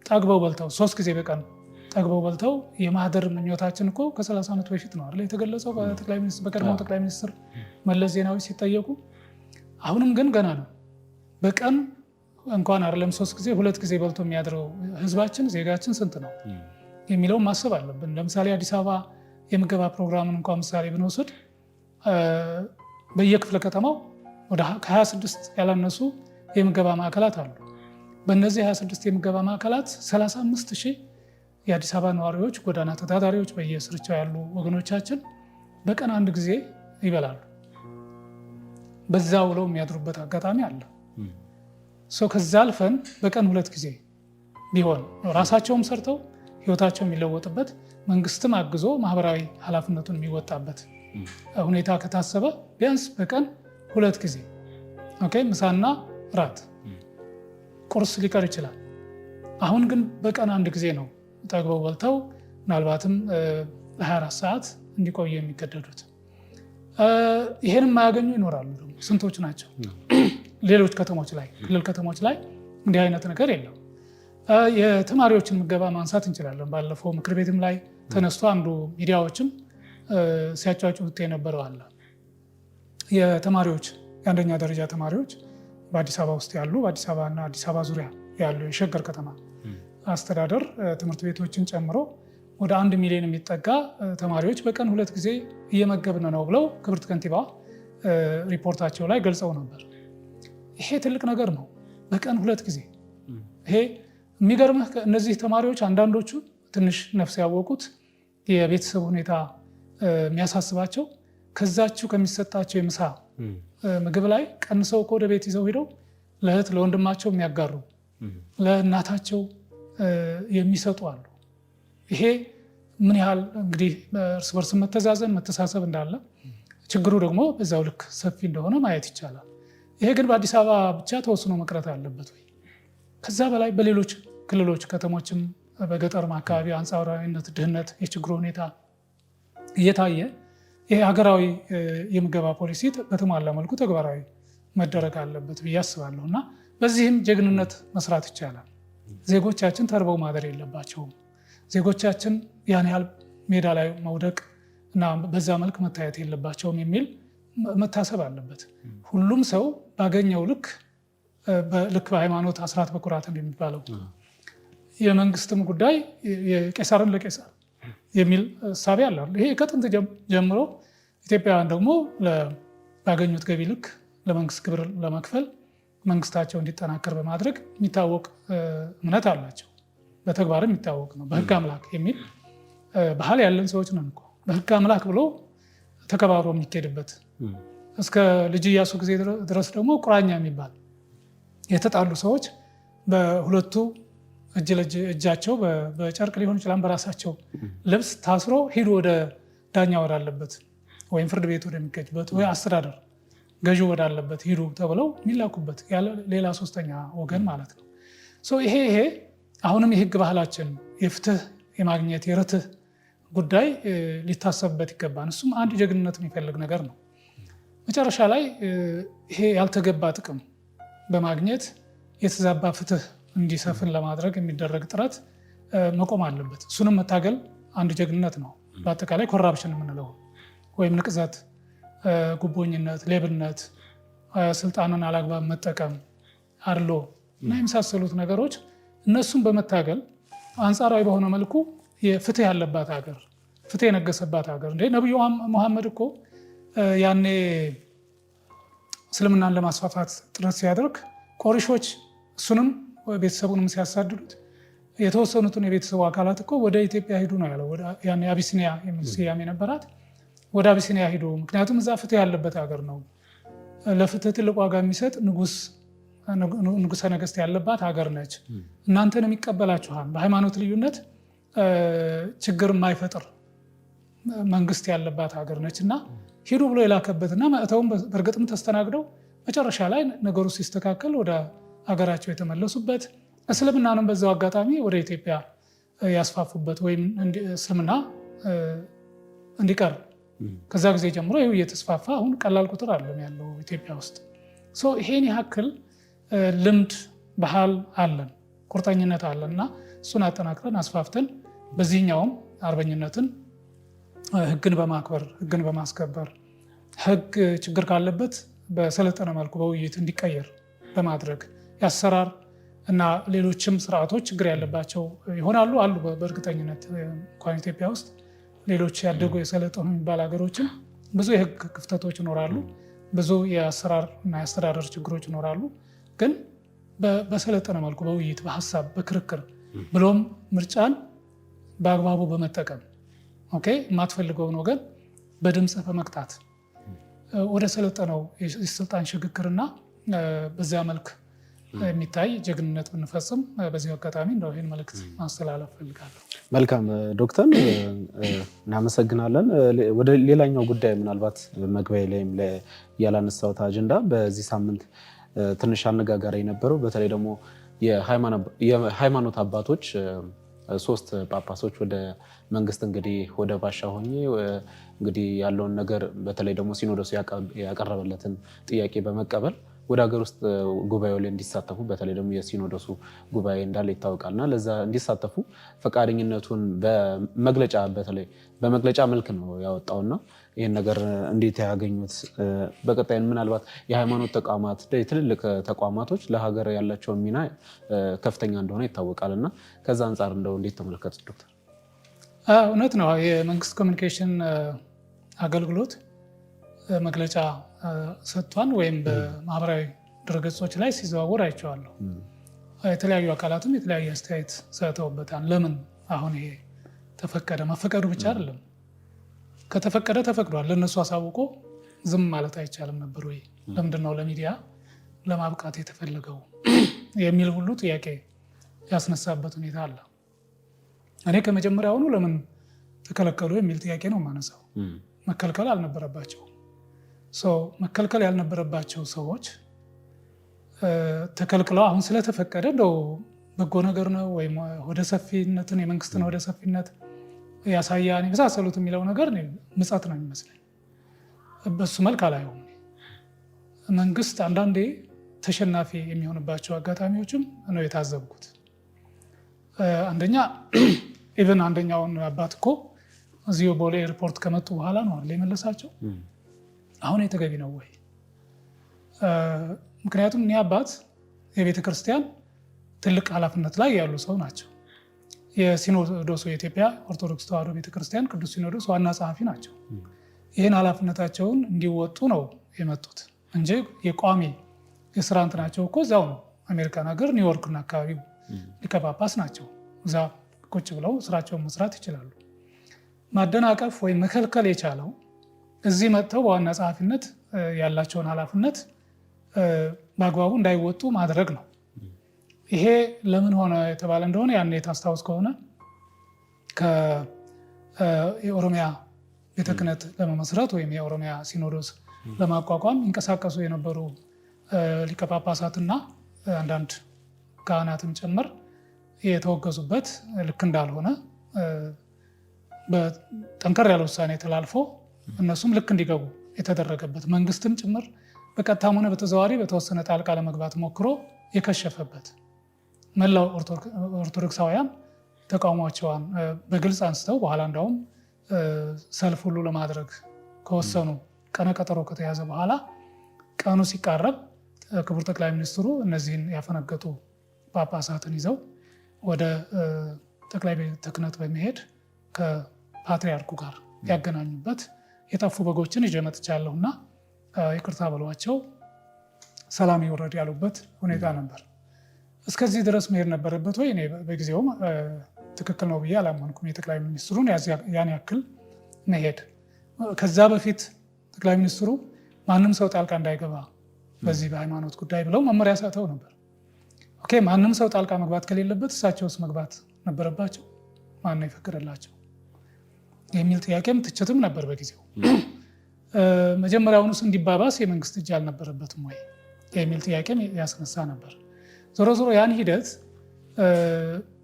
S1: ጠግበው በልተው 3 ጊዜ በቀን ጠግበው በልተው የማህደር ምኞታችን እኮ ከ30 ዓመት በፊት ነው አይደል የተገለጸው በቀድሞው ጠቅላይ ሚኒስትር መለስ ዜናዊ ሲጠየቁ። አሁንም ግን ገና ነው። በቀን እንኳን አይደለም 3 ጊዜ 2 ጊዜ በልቶ የሚያድረው ህዝባችን ዜጋችን ስንት ነው የሚለውን ማሰብ አለብን። ለምሳሌ አዲስ አበባ የምገባ ፕሮግራምን እንኳን ምሳሌ ብንወስድ በየክፍለ ከተማው ወደ 26 ያላነሱ የምገባ ማዕከላት አሉ። በእነዚህ 26 የምገባ ማዕከላት 35,000 የአዲስ አበባ ነዋሪዎች፣ ጎዳና ተዳዳሪዎች፣ በየስርቻው ያሉ ወገኖቻችን በቀን 1 ጊዜ ይበላሉ። በዛ ውለው የሚያድሩበት አጋጣሚ አለ። ከዛ አልፈን በቀን 2 ጊዜ ቢሆን ራሳቸውም ሰርተው ህይወታቸው የሚለወጥበት መንግስትም አግዞ ማህበራዊ ኃላፊነቱን የሚወጣበት ሁኔታ ከታሰበ ቢያንስ በቀን 2 ጊዜ ምሳና ራት፣ ቁርስ ሊቀር ይችላል። አሁን ግን በቀን አንድ ጊዜ ነው ጠግበው በልተው ምናልባትም 24 ሰዓት እንዲቆዩ የሚገደዱት። ይሄን የማያገኙ ይኖራሉ ደግሞ ስንቶች ናቸው። ሌሎች ከተሞች ላይ ክልል ከተሞች ላይ እንዲህ አይነት ነገር የለም። የተማሪዎችን ምገባ ማንሳት እንችላለን። ባለፈው ምክር ቤትም ላይ ተነስቶ አንዱ ሚዲያዎችም ሲያጫጩት የነበረው አለ። የተማሪዎች የአንደኛ ደረጃ ተማሪዎች በአዲስ አበባ ውስጥ ያሉ በአዲስ አበባ እና አዲስ አበባ ዙሪያ ያሉ የሸገር ከተማ አስተዳደር ትምህርት ቤቶችን ጨምሮ ወደ 1 ሚሊዮን የሚጠጋ ተማሪዎች በቀን 2 ጊዜ እየመገብን ነው ብለው ክብርት ከንቲባ ሪፖርታቸው ላይ ገልጸው ነበር። ይሄ ትልቅ ነገር ነው። በቀን 2 ጊዜ። ይሄ የሚገርምህ እነዚህ ተማሪዎች አንዳንዶቹ ትንሽ ነፍስ ያወቁት የቤተሰብ ሁኔታ የሚያሳስባቸው ከዛችሁ ከሚሰጣቸው የምሳ ምግብ ላይ ቀንሰው ወደ ቤት ይዘው ሄደው ለእህት ለወንድማቸው የሚያጋሩ ለእናታቸው የሚሰጡ አሉ። ይሄ ምን ያህል እንግዲህ እርስ በርስ መተዛዘን መተሳሰብ እንዳለ ችግሩ ደግሞ በዛው ልክ ሰፊ እንደሆነ ማየት ይቻላል። ይሄ ግን በአዲስ አበባ ብቻ ተወስኖ መቅረት አለበት ወይ? ከዛ በላይ በሌሎች ክልሎች ከተሞችም በገጠርም አካባቢ አንጻራዊነት ድህነት የችግሩ ሁኔታ እየታየ ይሄ ሀገራዊ የምገባ ፖሊሲ በተሟላ መልኩ ተግባራዊ መደረግ አለበት ብዬ አስባለሁ እና በዚህም ጀግንነት መስራት ይቻላል። ዜጎቻችን ተርበው ማደር የለባቸውም። ዜጎቻችን ያን ያህል ሜዳ ላይ መውደቅ እና በዛ መልክ መታየት የለባቸውም የሚል መታሰብ አለበት። ሁሉም ሰው ባገኘው ልክ በሃይማኖት አስራት በኩራት የሚባለው የመንግስትም ጉዳይ የቄሳርን ለቄሳር የሚል እሳቤ አለ። ይሄ ከጥንት ጀምሮ ኢትዮጵያውያን ደግሞ ባገኙት ገቢ ልክ ለመንግስት ግብር ለመክፈል መንግስታቸው እንዲጠናከር በማድረግ የሚታወቅ እምነት አላቸው። በተግባርም የሚታወቅ ነው። በህግ አምላክ የሚል ባህል ያለን ሰዎች ነን እኮ። በህግ አምላክ ብሎ ተከባብሮ የሚካሄድበት እስከ ልጅ ኢያሱ ጊዜ ድረስ ደግሞ ቁራኛ የሚባል የተጣሉ ሰዎች በሁለቱ እጅ ለእጅ እጃቸው በጨርቅ ሊሆን ይችላል በራሳቸው ልብስ ታስሮ ሂዱ ወደ ዳኛ ወዳለበት ወይም ፍርድ ቤት ወደሚገኝበት ወይ አስተዳደር ገዢው ወዳለበት ሂዱ ተብለው የሚላኩበት ሌላ ሶስተኛ ወገን ማለት ነው። ይሄ አሁንም የህግ ባህላችን የፍትህ የማግኘት የርትህ ጉዳይ ሊታሰብበት ይገባል። እሱም አንድ ጀግንነት የሚፈልግ ነገር ነው። መጨረሻ ላይ ይሄ ያልተገባ ጥቅም በማግኘት የተዛባ ፍትህ እንዲሰፍን ለማድረግ የሚደረግ ጥረት መቆም አለበት። እሱንም መታገል አንድ ጀግንነት ነው። በአጠቃላይ ኮራፕሽን የምንለው ወይም ንቅዘት፣ ጉቦኝነት፣ ሌብነት፣ ስልጣንን አላግባብ መጠቀም፣ አድሎ እና የመሳሰሉት ነገሮች እነሱን በመታገል አንጻራዊ በሆነ መልኩ የፍትህ ያለባት ሀገር ፍትህ የነገሰባት ሀገር እንደ ነቢዩ መሐመድ እኮ ያኔ እስልምናን ለማስፋፋት ጥረት ሲያደርግ ቆሪሾች እሱንም ቤተሰቡንም ሲያሳድዱት የተወሰኑትን የቤተሰቡ አካላት እኮ ወደ ኢትዮጵያ ሂዱ ነው ያለው። ያኔ አቢሲኒያ የሚል ስያሜ ነበራት። ወደ አቢሲኒያ ሂዱ፣ ምክንያቱም እዛ ፍትህ ያለበት ሀገር ነው። ለፍትህ ትልቅ ዋጋ የሚሰጥ ንጉሰ ነገስት ያለባት ሀገር ነች። እናንተንም ይቀበላችኋል። በሃይማኖት ልዩነት ችግር የማይፈጥር መንግስት ያለባት ሀገር ነች እና ሂዱ ብሎ የላከበትና መእተውም በእርግጥም ተስተናግደው መጨረሻ ላይ ነገሩ ሲስተካከል ወደ ሀገራቸው የተመለሱበት እስልምናንም በዛው አጋጣሚ ወደ ኢትዮጵያ ያስፋፉበት ወይም እስልምና እንዲቀር ከዛ ጊዜ ጀምሮ ይኸው እየተስፋፋ አሁን ቀላል ቁጥር አለም ያለው ኢትዮጵያ ውስጥ። ይሄን ያክል ልምድ ባህል አለን፣ ቁርጠኝነት አለን እና እሱን አጠናክረን አስፋፍተን በዚህኛውም አርበኝነትን ህግን በማክበር ህግን በማስከበር ህግ ችግር ካለበት በሰለጠነ መልኩ በውይይት እንዲቀየር በማድረግ ያሰራር እና ሌሎችም ስርዓቶች ችግር ያለባቸው ይሆናሉ አሉ። በእርግጠኝነት እንኳን ኢትዮጵያ ውስጥ ሌሎች ያደጉ የሰለጠኑ የሚባል ሀገሮችም ብዙ የህግ ክፍተቶች ይኖራሉ፣ ብዙ የአሰራር እና የአስተዳደር ችግሮች ይኖራሉ። ግን በሰለጠነ መልኩ በውይይት በሀሳብ በክርክር ብሎም ምርጫን በአግባቡ በመጠቀም የማትፈልገውን ወገን በድምፅ በመቅጣት ወደ ሰለጠነው የስልጣን ሽግግርና በዚያ መልክ የሚታይ ጀግንነት ብንፈጽም በዚህ አጋጣሚ እንደው ይህን መልእክት ማስተላለፍ ፈልጋለሁ።
S2: መልካም ዶክተር እናመሰግናለን። ወደ ሌላኛው ጉዳይ ምናልባት መግቢያ ላይም ያላነሳሁት አጀንዳ በዚህ ሳምንት ትንሽ አነጋጋሪ የነበረው በተለይ ደግሞ የሃይማኖት አባቶች 3 ጳጳሶች ወደ መንግስት እንግዲህ ወደ ባሻ ሆኜ እንግዲህ ያለውን ነገር በተለይ ደግሞ ሲኖዶስ ያቀረበለትን ጥያቄ በመቀበል ወደ ሀገር ውስጥ ጉባኤው ላይ እንዲሳተፉ በተለይ ደግሞ የሲኖዶሱ ጉባኤ እንዳለ ይታወቃልና ለዛ እንዲሳተፉ ፈቃደኝነቱን በተለይ በመግለጫ መልክ ነው ያወጣውና ይህን ነገር እንዴት ያገኙት? በቀጣይ ምናልባት የሃይማኖት ተቋማት ትልልቅ ተቋማቶች ለሀገር ያላቸውን ሚና ከፍተኛ እንደሆነ ይታወቃልና ከዛ አንጻር እንደው እንዴት ተመለከቱት ዶክተር?
S1: እውነት ነው። የመንግስት ኮሚኒኬሽን አገልግሎት መግለጫ ሰጥቷል፣ ወይም በማህበራዊ ድረገጾች ላይ ሲዘዋወር አይቼዋለሁ። የተለያዩ አካላትም የተለያዩ አስተያየት ሰጥተውበታል። ለምን አሁን ይሄ ተፈቀደ? መፈቀዱ ብቻ አይደለም፣ ከተፈቀደ ተፈቅዷል። ለእነሱ አሳውቆ ዝም ማለት አይቻልም ነበር ወይ? ለምንድነው ለሚዲያ ለማብቃት የተፈለገው የሚል ሁሉ ጥያቄ ያስነሳበት ሁኔታ አለ። እኔ ከመጀመሪያውኑ ለምን ተከለከሉ የሚል ጥያቄ ነው የማነሳው። መከልከል አልነበረባቸው። መከልከል ያልነበረባቸው ሰዎች ተከልክለው አሁን ስለተፈቀደ እንደው በጎ ነገር ነው ወይም ወደ ሰፊነትን የመንግስትን ወደ ሰፊነት ያሳያን የመሳሰሉት የሚለው ነገር ምጸት ነው የሚመስለኝ። በሱ መልክ አላየውም። መንግስት አንዳንዴ ተሸናፊ የሚሆንባቸው አጋጣሚዎችም ነው የታዘብኩት። አንደኛ ኢቨን አንደኛውን አባት እኮ እዚሁ ቦሌ ኤርፖርት ከመጡ በኋላ ነው አይደል የመለሳቸው። አሁን የተገቢ ነው ወይ? ምክንያቱም እኔ አባት የቤተ ክርስቲያን ትልቅ ኃላፊነት ላይ ያሉ ሰው ናቸው። የሲኖዶሱ የኢትዮጵያ ኦርቶዶክስ ተዋሕዶ ቤተክርስቲያን ቅዱስ ሲኖዶስ ዋና ጸሐፊ ናቸው። ይህን ኃላፊነታቸውን እንዲወጡ ነው የመጡት እንጂ የቋሚ የስራ እንትናቸው እኮ እዛው ነው። አሜሪካን ሀገር ኒውዮርክና አካባቢው ሊቀ ጳጳስ ናቸው። እዛ ቁጭ ብለው ስራቸውን መስራት ይችላሉ። ማደናቀፍ ወይም መከልከል የቻለው እዚህ መጥተው በዋና ጸሐፊነት ያላቸውን ኃላፊነት በአግባቡ እንዳይወጡ ማድረግ ነው። ይሄ ለምን ሆነ የተባለ እንደሆነ ያኔ ታስታውስ ከሆነ የኦሮሚያ ቤተ ክህነት ለመመስረት ወይም የኦሮሚያ ሲኖዶስ ለማቋቋም ይንቀሳቀሱ የነበሩ ሊቀ ጳጳሳትና አንዳንድ ካህናትም ጭምር የተወገዙበት ልክ እንዳልሆነ በጠንከር ያለ ውሳኔ ተላልፎ እነሱም ልክ እንዲገቡ የተደረገበት መንግስትም ጭምር በቀጥታም ሆነ በተዘዋዋሪ በተወሰነ ጣልቃ ለመግባት ሞክሮ የከሸፈበት መላው ኦርቶዶክሳውያን ተቃውሟቸውን በግልጽ አንስተው በኋላ እንዳውም ሰልፍ ሁሉ ለማድረግ ከወሰኑ ቀነቀጠሮ ከተያዘ በኋላ ቀኑ ሲቃረብ ክቡር ጠቅላይ ሚኒስትሩ እነዚህን ያፈነገጡ ጳጳሳትን ይዘው ወደ ጠቅላይ ቤተ ክህነት በመሄድ ከፓትሪያርኩ ጋር ያገናኙበት የጠፉ በጎችን ይዤ መጥቻለሁና ይቅርታ በሏቸው ሰላም ይወረድ ያሉበት ሁኔታ ነበር። እስከዚህ ድረስ መሄድ ነበረበት ወይ? እኔ በጊዜውም ትክክል ነው ብዬ አላመንኩም። የጠቅላይ ሚኒስትሩን ያን ያክል መሄድ ከዛ በፊት ጠቅላይ ሚኒስትሩ ማንም ሰው ጣልቃ እንዳይገባ በዚህ በሃይማኖት ጉዳይ ብለው መመሪያ ሰጥተው ነበር። ኦኬ፣ ማንም ሰው ጣልቃ መግባት ከሌለበት እሳቸውስ መግባት ነበረባቸው? ማን ነው የፈቀደላቸው የሚል ጥያቄም ትችትም ነበር በጊዜው። መጀመሪያውኑስ እንዲባባስ የመንግስት እጅ አልነበረበትም ወይ የሚል ጥያቄም ያስነሳ ነበር። ዞሮ ዞሮ ያን ሂደት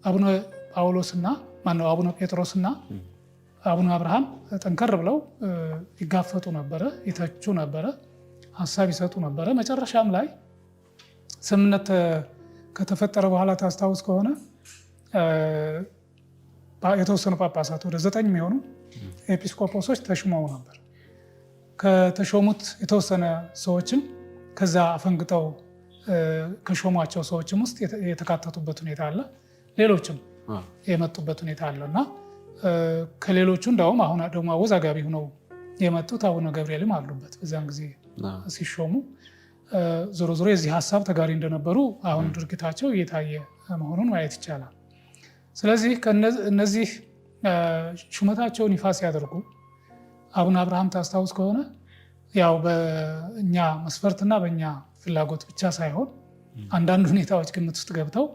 S1: አቡነ ጳውሎስና ማነው አቡነ ጴጥሮስና አቡነ አብርሃም ጠንከር ብለው ይጋፈጡ ነበረ፣ ይተቹ ነበረ፣ ሀሳብ ይሰጡ ነበረ። መጨረሻም ላይ ስምምነት ከተፈጠረ በኋላ ታስታውስ ከሆነ የተወሰኑ ጳጳሳት ወደ 9 የሚሆኑ ኤጲስቆጶሶች ተሾመው ነበር። ከተሾሙት የተወሰነ ሰዎችም ከዛ አፈንግጠው ከሾሟቸው ሰዎችም ውስጥ የተካተቱበት ሁኔታ አለ። ሌሎችም የመጡበት ሁኔታ አለ እና ከሌሎቹ እንዳውም አሁን ደግሞ አወዛጋቢ ሆነው የመጡት አቡነ ገብርኤልም አሉበት በዚያን ጊዜ ሲሾሙ። ዞሮ ዞሮ የዚህ ሀሳብ ተጋሪ እንደነበሩ አሁን ድርጊታቸው እየታየ መሆኑን ማየት ይቻላል። ስለዚህ እነዚህ ሹመታቸውን ይፋ ሲያደርጉ አቡነ አብርሃም ታስታውስ ከሆነ ያው በእኛ መስፈርትና በእኛ ፍላጎት ብቻ ሳይሆን አንዳንድ ሁኔታዎች ግምት ውስጥ ገብተው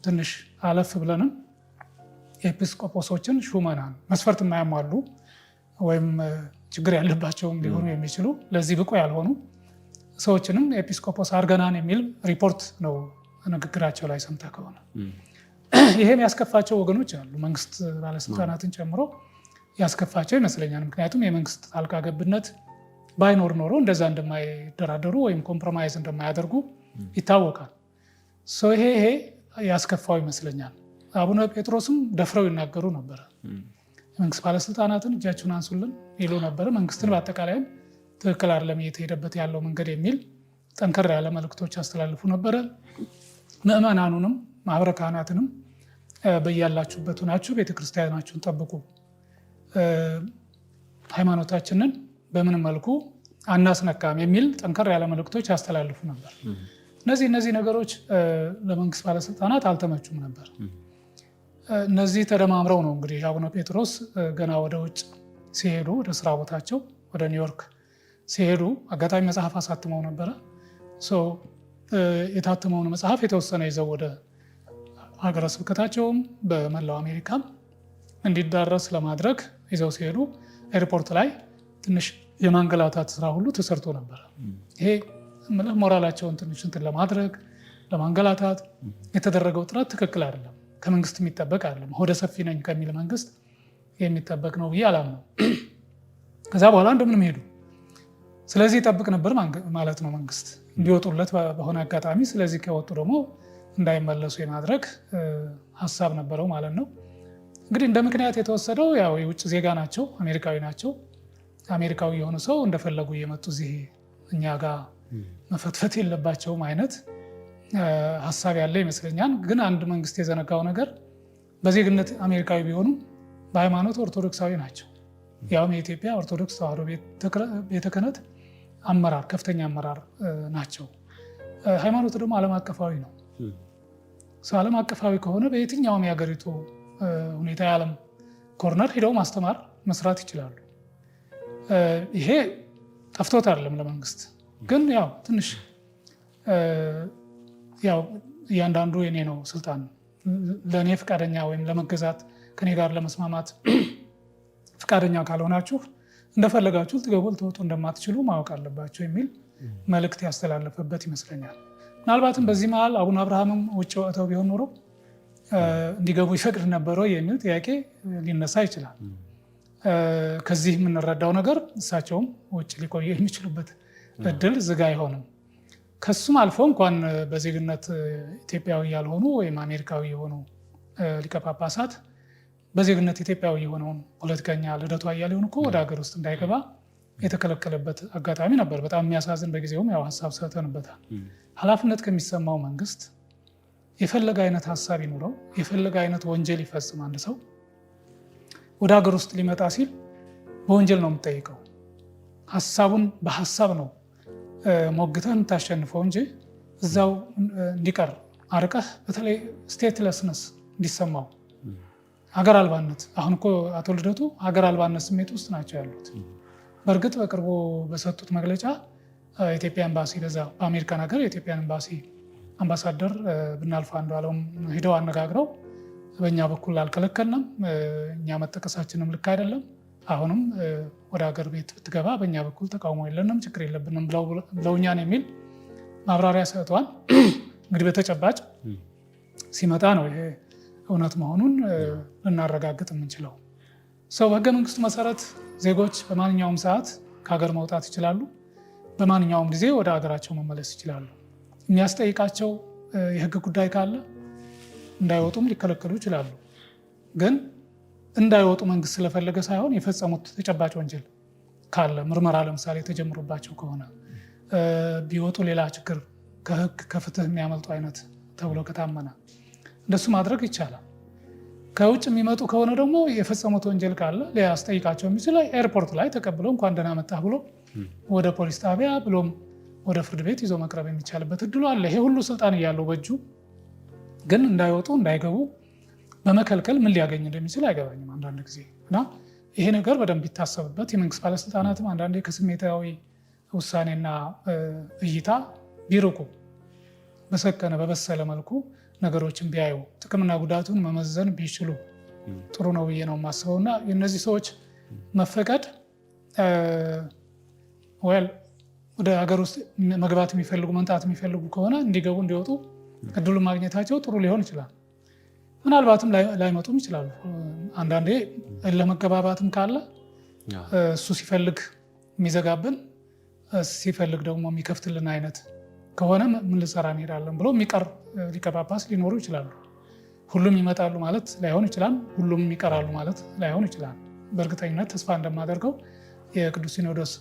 S1: ትንሽ አለፍ ብለንም ኤጲስቆጶሶችን ሹመናል። መስፈርት የማያሟሉ ወይም ችግር ያለባቸውም ሊሆኑ የሚችሉ ለዚህ ብቁ ያልሆኑ ሰዎችንም ኤጲስቆጶስ አድርገናን የሚል ሪፖርት ነው ንግግራቸው ላይ ሰምተህ ከሆነ ይሄም ያስከፋቸው ወገኖች አሉ። መንግስት ባለስልጣናትን ጨምሮ ያስከፋቸው ይመስለኛል። ምክንያቱም የመንግስት ጣልቃ ገብነት ባይኖር ኖሮ እንደዛ እንደማይደራደሩ ወይም ኮምፕሮማይዝ እንደማያደርጉ ይታወቃል። ይሄ ያስከፋው ይመስለኛል። አቡነ ጴጥሮስም ደፍረው ይናገሩ ነበረ። የመንግስት ባለስልጣናትን እጃችሁን አንሱልን ይሉ ነበረ። መንግስትን በአጠቃላይም ትክክል አይደለም እየተሄደበት ያለው መንገድ የሚል ጠንከር ያለ መልእክቶች ያስተላልፉ ነበረ። ምዕመናኑንም ማህበረ ካህናትንም በያላችሁበት ሆናችሁ ቤተክርስቲያናችሁን ጠብቁ፣ ሃይማኖታችንን በምንም መልኩ አናስነካም የሚል ጠንከር ያለ መልእክቶች ያስተላልፉ ነበር። እነዚህ ነገሮች ለመንግስት ባለስልጣናት አልተመቹም ነበር። እነዚህ ተደማምረው ነው እንግዲህ አቡነ ጴጥሮስ ገና ወደ ውጭ ሲሄዱ ወደ ስራ ቦታቸው ወደ ኒውዮርክ ሲሄዱ አጋጣሚ መጽሐፍ አሳትመው ነበረ። የታተመውን መጽሐፍ የተወሰነ ይዘው ወደ ሀገረ ስብከታቸውም በመላው አሜሪካም እንዲዳረስ ለማድረግ ይዘው ሲሄዱ ኤርፖርት ላይ ትንሽ የማንገላታት ስራ ሁሉ ተሰርቶ ነበረ። ይሄ ሞራላቸውን ትንሽ እንትን ለማድረግ ለማንገላታት የተደረገው ጥረት ትክክል አይደለም፣ ከመንግስት የሚጠበቅ አይደለም። ሆደ ሰፊ ነኝ ከሚል መንግስት የሚጠበቅ ነው ብዬ አላምነው። ከዛ በኋላ እንደምንም ሄዱ። ስለዚህ ይጠብቅ ነበር ማለት ነው መንግስት እንዲወጡለት በሆነ አጋጣሚ። ስለዚህ ከወጡ ደግሞ እንዳይመለሱ የማድረግ ሀሳብ ነበረው ማለት ነው። እንግዲህ እንደ ምክንያት የተወሰደው ያው የውጭ ዜጋ ናቸው፣ አሜሪካዊ ናቸው። አሜሪካዊ የሆኑ ሰው እንደፈለጉ እየመጡ እዚህ እኛ ጋር መፈትፈት የለባቸውም አይነት ሀሳብ ያለ ይመስለኛል። ግን አንድ መንግስት የዘነጋው ነገር በዜግነት አሜሪካዊ ቢሆኑም በሃይማኖት ኦርቶዶክሳዊ ናቸው። ያውም የኢትዮጵያ ኦርቶዶክስ ተዋሕዶ ቤተ ክህነት አመራር ከፍተኛ አመራር ናቸው። ሃይማኖት ደግሞ ዓለም አቀፋዊ ነው። ዓለም አቀፋዊ ከሆነ በየትኛውም የሀገሪቱ ሁኔታ የዓለም ኮርነር ሄደው ማስተማር መስራት ይችላሉ። ይሄ ጠፍቶት አይደለም ለመንግስት። ግን ያው ትንሽ ያው እያንዳንዱ የኔ ነው ስልጣን፣ ለእኔ ፈቃደኛ ወይም ለመገዛት ከኔ ጋር ለመስማማት ፈቃደኛ ካልሆናችሁ እንደፈለጋችሁ ልትገቡ ልትወጡ እንደማትችሉ ማወቅ አለባቸው የሚል መልእክት ያስተላለፈበት ይመስለኛል። ምናልባትም በዚህ መሀል አቡነ አብርሃምም ውጭ ወጥተው ቢሆን ኖሮ እንዲገቡ ይፈቅድ ነበረው የሚል ጥያቄ ሊነሳ ይችላል። ከዚህ የምንረዳው ነገር እሳቸውም ውጭ ሊቆዩ የሚችሉበት እድል ዝግ አይሆንም። ከሱም አልፎ እንኳን በዜግነት ኢትዮጵያዊ ያልሆኑ ወይም አሜሪካዊ የሆኑ ሊቀ ጳጳሳት በዜግነት ኢትዮጵያዊ የሆነውን ፖለቲከኛ ልደቱ አያሌውን እኮ ወደ ሀገር ውስጥ እንዳይገባ የተከለከለበት አጋጣሚ ነበር። በጣም የሚያሳዝን፣ በጊዜውም ያው ሀሳብ ሰጥተንበታል። ኃላፊነት ከሚሰማው መንግስት የፈለገ አይነት ሀሳብ ይኑረው፣ የፈለገ አይነት ወንጀል ይፈጽም አንድ ሰው ወደ ሀገር ውስጥ ሊመጣ ሲል በወንጀል ነው የምጠይቀው። ሀሳቡን በሀሳብ ነው ሞግተህ የምታሸንፈው እንጂ እዛው እንዲቀር አርቀህ፣ በተለይ ስቴትለስነስ እንዲሰማው ሀገር አልባነት። አሁን እኮ አቶ ልደቱ ሀገር አልባነት ስሜት ውስጥ ናቸው ያሉት። በእርግጥ በቅርቡ በሰጡት መግለጫ የኢትዮጵያ ኤምባሲ በዛ በአሜሪካን ሀገር የኢትዮጵያን ኤምባሲ አምባሳደር ብናልፍ አንዱዓለም ሄደው አነጋግረው በእኛ በኩል አልከለከልንም፣ እኛ መጠቀሳችንም ልክ አይደለም፣ አሁንም ወደ ሀገር ቤት ብትገባ በእኛ በኩል ተቃውሞ የለንም፣ ችግር የለብንም ብለውኛን የሚል ማብራሪያ ሰጥተዋል። እንግዲህ በተጨባጭ ሲመጣ ነው ይሄ እውነት መሆኑን ልናረጋግጥ የምንችለው። በህገ መንግስቱ መሰረት ዜጎች በማንኛውም ሰዓት ከሀገር መውጣት ይችላሉ፣ በማንኛውም ጊዜ ወደ ሀገራቸው መመለስ ይችላሉ። የሚያስጠይቃቸው የህግ ጉዳይ ካለ እንዳይወጡም ሊከለከሉ ይችላሉ። ግን እንዳይወጡ መንግስት ስለፈለገ ሳይሆን የፈጸሙት ተጨባጭ ወንጀል ካለ ምርመራ ለምሳሌ የተጀምሮባቸው ከሆነ ቢወጡ ሌላ ችግር ከህግ ከፍትህ የሚያመልጡ አይነት ተብሎ ከታመነ እንደሱ ማድረግ ይቻላል። ከውጭ የሚመጡ ከሆነ ደግሞ የፈጸሙት ወንጀል ካለ ሊያስጠይቃቸው የሚችል ኤርፖርት ላይ ተቀብለው እንኳን ደህና መጣህ ብሎ ወደ ፖሊስ ጣቢያ ብሎም ወደ ፍርድ ቤት ይዞ መቅረብ የሚቻልበት እድሉ አለ። ይሄ ሁሉ ስልጣን እያለው በእጁ ግን እንዳይወጡ እንዳይገቡ በመከልከል ምን ሊያገኝ እንደሚችል አይገባኝም አንዳንድ ጊዜ። እና ይሄ ነገር በደንብ ይታሰብበት። የመንግስት ባለስልጣናትም አንዳንዴ ከስሜታዊ ውሳኔና እይታ ቢርቁ፣ በሰከነ በበሰለ መልኩ ነገሮችን ቢያዩ፣ ጥቅምና ጉዳቱን መመዘን ቢችሉ ጥሩ ነው ብዬ ነው የማስበው። እና የእነዚህ ሰዎች መፈቀድ ወደ ሀገር ውስጥ መግባት የሚፈልጉ መምጣት የሚፈልጉ ከሆነ እንዲገቡ እንዲወጡ እድሉን ማግኘታቸው ጥሩ ሊሆን ይችላል። ምናልባትም ላይመጡም ይችላሉ። አንዳንዴ ለመገባባትም ካለ እሱ ሲፈልግ የሚዘጋብን ሲፈልግ ደግሞ የሚከፍትልን አይነት ከሆነ ምን ልንሰራ እንሄዳለን ብሎ የሚቀር ሊቀ ጳጳስ ሊኖሩ ይችላሉ። ሁሉም ይመጣሉ ማለት ላይሆን ይችላል። ሁሉም ይቀራሉ ማለት ላይሆን ይችላል። በእርግጠኝነት ተስፋ እንደማደርገው የቅዱስ ሲኖዶስ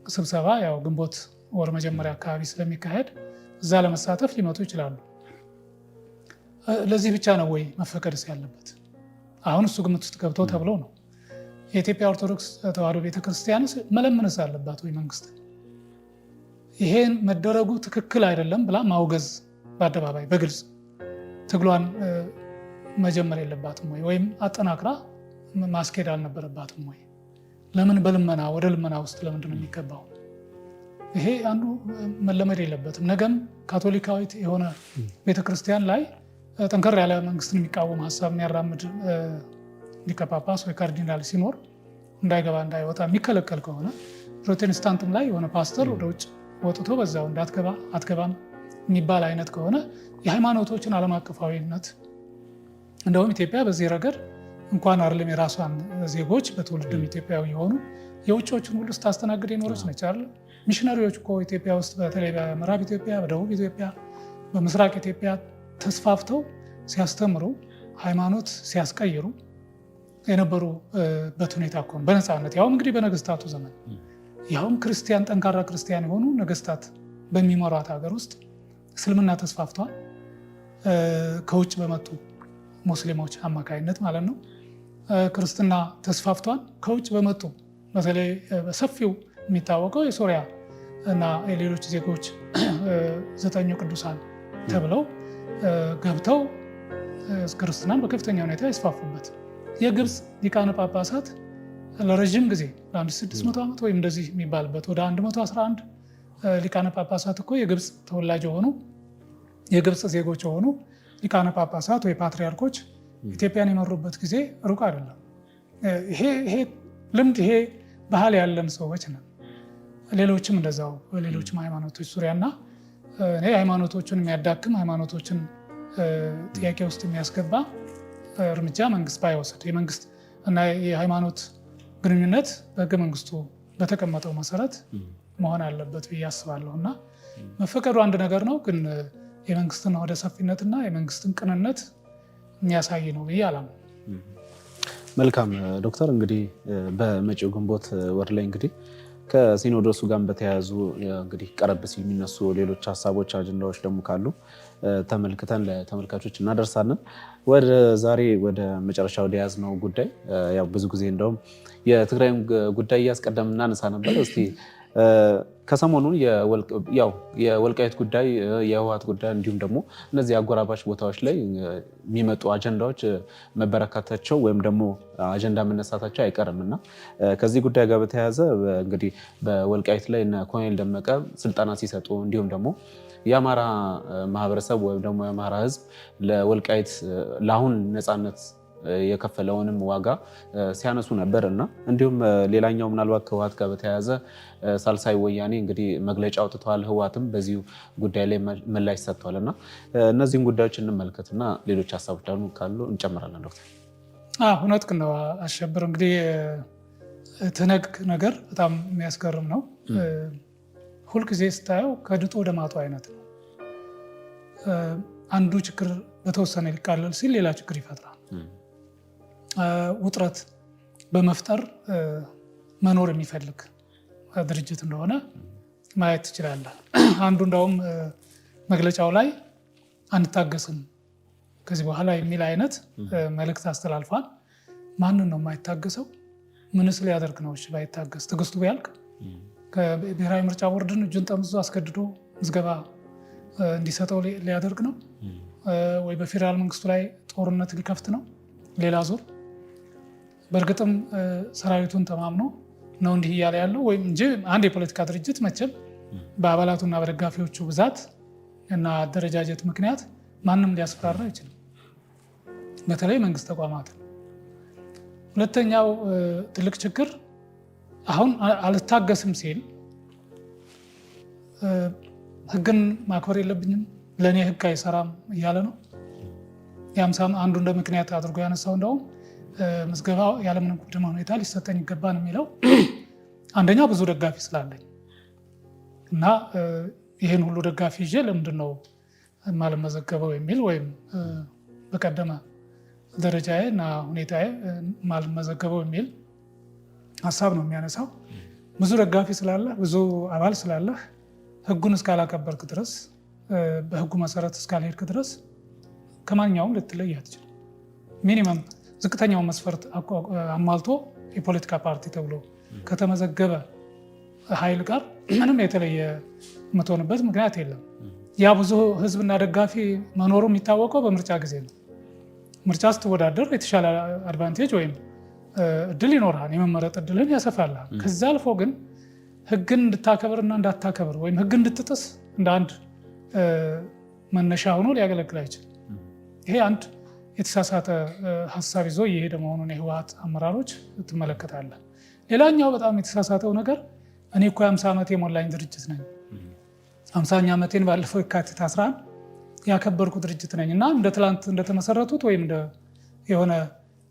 S1: ስብሰባ ያው ግንቦት ወር መጀመሪያ አካባቢ ስለሚካሄድ እዛ ለመሳተፍ ሊመጡ ይችላሉ። ለዚህ ብቻ ነው ወይ መፈቀድስ ያለበት? አሁን እሱ ግምት ውስጥ ገብቶ ተብሎ ነው። የኢትዮጵያ ኦርቶዶክስ ተዋሕዶ ቤተክርስቲያንስ መለመንስ አለባት ወይ መንግስት? ይሄን መደረጉ ትክክል አይደለም ብላ ማውገዝ በአደባባይ በግልጽ ትግሏን መጀመር የለባትም ወይ? ወይም አጠናክራ ማስኬድ አልነበረባትም ወይ? ለምን በልመና ወደ ልመና ውስጥ ለምንድን ነው የሚገባው? ይሄ አንዱ መለመድ የለበትም። ነገም ካቶሊካዊት የሆነ ቤተክርስቲያን ላይ ጠንከር ያለ መንግስትን የሚቃወም ሀሳብ የሚያራምድ ሊቀ ጳጳስ ወይ ካርዲናል ሲኖር እንዳይገባ እንዳይወጣ የሚከለከል ከሆነ ፕሮቴስታንትም ላይ የሆነ ፓስተር ወደ ውጭ ወጥቶ በዛው እንዳትገባ አትገባም የሚባል አይነት ከሆነ የሃይማኖቶችን ዓለም አቀፋዊነት እንደውም ኢትዮጵያ በዚህ ረገድ እንኳን አይደለም የራሷን ዜጎች በትውልድም ኢትዮጵያዊ የሆኑ የውጭዎችን ሁሉ ስታስተናግድ የኖረች ነች አይደል? ሚሽነሪዎች እኮ ኢትዮጵያ ውስጥ በተለይ በምዕራብ ኢትዮጵያ፣ በደቡብ ኢትዮጵያ፣ በምስራቅ ኢትዮጵያ ተስፋፍተው ሲያስተምሩ ሃይማኖት ሲያስቀይሩ የነበሩበት ሁኔታ እኮ ነው። በነፃነት ያውም እንግዲህ በነገስታቱ ዘመን ያውም ክርስቲያን ጠንካራ ክርስቲያን የሆኑ ነገስታት በሚመሯት ሀገር ውስጥ እስልምና ተስፋፍቷል። ከውጭ በመጡ ሙስሊሞች አማካይነት ማለት ነው። ክርስትና ተስፋፍቷል ከውጭ በመጡ በተለይ በሰፊው የሚታወቀው የሶሪያ እና የሌሎች ዜጎች 9 ቅዱሳን ተብለው ገብተው ክርስትናን በከፍተኛ ሁኔታ ያስፋፉበት የግብፅ ሊቃነ ጳጳሳት ለረዥም ጊዜ ለ600 ዓመት ወይም እንደዚህ የሚባልበት ወደ 111 ሊቃነ ጳጳሳት እኮ የግብፅ ተወላጅ የሆኑ የግብፅ ዜጎች የሆኑ ሊቃነ ጳጳሳት ወይ ፓትሪያርኮች ኢትዮጵያን የመሩበት ጊዜ ሩቅ አይደለም። ይሄ ልምድ ይሄ ባህል ያለን ሰዎች ነን። ሌሎችም እንደዛው በሌሎችም ሃይማኖቶች ዙሪያና እኔ ሃይማኖቶችን የሚያዳክም ሃይማኖቶችን ጥያቄ ውስጥ የሚያስገባ እርምጃ መንግስት ባይወስድ የመንግስት እና የሃይማኖት ግንኙነት በህገ መንግስቱ በተቀመጠው መሰረት መሆን አለበት ብዬ አስባለሁ። እና መፈቀዱ አንድ ነገር ነው፣ ግን የመንግስትን ወደ ሰፊነትና የመንግስትን ቅንነት የሚያሳይ ነው ብዬ አላምንም።
S2: መልካም ዶክተር፣ እንግዲህ በመጪው ግንቦት ወር ላይ እንግዲህ ከሲኖዶሱ ጋር በተያያዙ እንግዲህ ቀረብ ሲል የሚነሱ ሌሎች ሀሳቦች አጀንዳዎች ደግሞ ካሉ ተመልክተን ለተመልካቾች እናደርሳለን። ወደ ዛሬ ወደ መጨረሻ ወደ ያዝነው ጉዳይ ያው ብዙ ጊዜ እንደውም የትግራይም ጉዳይ እያስቀደም እናነሳ ነበር። እስቲ ከሰሞኑን የወልቃይት ጉዳይ፣ የህወሓት ጉዳይ እንዲሁም ደግሞ እነዚህ አጎራባች ቦታዎች ላይ የሚመጡ አጀንዳዎች መበረካታቸው ወይም ደግሞ አጀንዳ መነሳታቸው አይቀርም እና ከዚህ ጉዳይ ጋር በተያያዘ እንግዲህ በወልቃይት ላይ እነ ኮሎኔል ደመቀ ስልጠና ሲሰጡ እንዲሁም ደግሞ የአማራ ማህበረሰብ ወይም ደግሞ የአማራ ህዝብ ለወልቃይት ለአሁን ነፃነት የከፈለውንም ዋጋ ሲያነሱ ነበር እና እንዲሁም ሌላኛው ምናልባት ከህወሓት ጋር በተያያዘ ሳልሳይ ወያኔ እንግዲህ መግለጫ አውጥተዋል። ህወሓትም በዚሁ ጉዳይ ላይ ምላሽ ሰጥተዋል እና እነዚህን ጉዳዮች እንመልከትና ሌሎች ሀሳቦች ደግሞ ካሉ እንጨምራለን። ዶክተር
S1: እውነት ነው አሸብር፣ እንግዲህ ትነግ ነገር በጣም የሚያስገርም ነው። ሁልጊዜ ስታየው ከድጡ ወደ ማጡ አይነት ነው። አንዱ ችግር በተወሰነ ሊቃለል ሲል ሌላ ችግር ይፈጥራል። ውጥረት በመፍጠር መኖር የሚፈልግ ድርጅት እንደሆነ ማየት ትችላለህ። አንዱ እንዳውም መግለጫው ላይ አንታገስም ከዚህ በኋላ የሚል አይነት መልእክት አስተላልፏል። ማንን ነው የማይታገሰው? ምንስ ሊያደርግ ነው? ባይታገስ ትዕግስቱ ቢያልቅ ከብሔራዊ ምርጫ ቦርድን እጁን ጠምዞ አስገድዶ ምዝገባ እንዲሰጠው ሊያደርግ ነው ወይ? በፌዴራል መንግስቱ ላይ ጦርነት ሊከፍት ነው ሌላ ዙር? በእርግጥም ሰራዊቱን ተማምኖ ነው እንዲህ እያለ ያለው ወይም እንጂ አንድ የፖለቲካ ድርጅት መቼም በአባላቱና በደጋፊዎቹ ብዛት እና አደረጃጀት ምክንያት ማንም ሊያስፈራራ አይችልም፣ በተለይ መንግስት ተቋማት። ሁለተኛው ትልቅ ችግር አሁን አልታገስም ሲል ህግን ማክበር የለብኝም ለእኔ ህግ አይሰራም እያለ ነው። የአምሳም አንዱ እንደ ምክንያት አድርጎ ያነሳው እንደውም ምዝገባው ያለምንም ቅድመ ሁኔታ ሊሰጠኝ ይገባ ነው የሚለው አንደኛ ብዙ ደጋፊ ስላለኝ እና ይህን ሁሉ ደጋፊ ይዤ ለምንድን ነው ማልመዘገበው የሚል ወይም በቀደመ ደረጃዬ እና ሁኔታዬ ማልመዘገበው የሚል ሀሳብ ነው የሚያነሳው። ብዙ ደጋፊ ስላለህ፣ ብዙ አባል ስላለህ ህጉን እስካላከበርክ ድረስ በህጉ መሰረት እስካልሄድክ ድረስ ከማንኛውም ልትለይ አትችልም። ሚኒመም ዝቅተኛውን መስፈርት አሟልቶ የፖለቲካ ፓርቲ ተብሎ ከተመዘገበ ኃይል ጋር ምንም የተለየ የምትሆንበት ምክንያት የለም። ያ ብዙ ህዝብና ደጋፊ መኖሩ የሚታወቀው በምርጫ ጊዜ ነው። ምርጫ ስትወዳደር የተሻለ አድቫንቴጅ ወይም እድል ይኖርሃል፣ የመመረጥ እድልን ያሰፋልሃል። ከዛ አልፎ ግን ህግን እንድታከብርና እንዳታከብር ወይም ህግ እንድትጥስ እንደ አንድ መነሻ ሆኖ ሊያገለግል አይችልም። ይሄ አንድ የተሳሳተ ሀሳብ ይዞ እየሄደ መሆኑን የህወሓት አመራሮች ትመለከታለህ። ሌላኛው በጣም የተሳሳተው ነገር እኔ እኮ የ50 ዓመት የሞላኝ ድርጅት ነኝ፣ 50ኛ ዓመቴን ባለፈው የካቲት 11 ያከበርኩ ድርጅት ነኝ እና እንደ ትላንት እንደተመሰረቱት ወይም የሆነ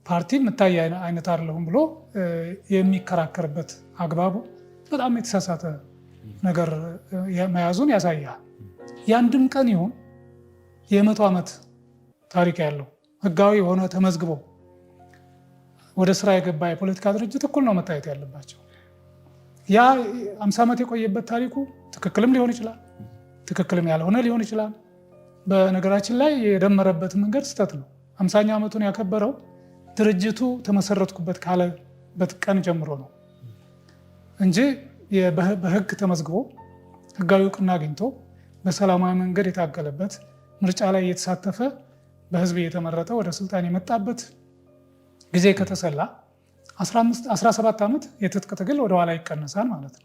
S1: ፓርቲ የምታይ አይነት አይደለሁም ብሎ የሚከራከርበት አግባቡ በጣም የተሳሳተ ነገር መያዙን ያሳያል። የአንድም ቀን ይሁን የ100 ዓመት ታሪክ ያለው ህጋዊ የሆነ ተመዝግቦ ወደ ስራ የገባ የፖለቲካ ድርጅት እኩል ነው መታየት ያለባቸው። ያ 50 ዓመት የቆየበት ታሪኩ ትክክልም ሊሆን ይችላል፣ ትክክልም ያልሆነ ሊሆን ይችላል። በነገራችን ላይ የደመረበት መንገድ ስህተት ነው። 50ኛ ዓመቱን ያከበረው ድርጅቱ ተመሰረትኩበት ካለበት ቀን ጀምሮ ነው እንጂ በህግ ተመዝግቦ ህጋዊ እውቅና አግኝቶ በሰላማዊ መንገድ የታገለበት ምርጫ ላይ እየተሳተፈ በህዝብ እየተመረጠ ወደ ስልጣን የመጣበት ጊዜ ከተሰላ 17 ዓመት የትጥቅ ትግል ወደኋላ ይቀነሳል ማለት ነው።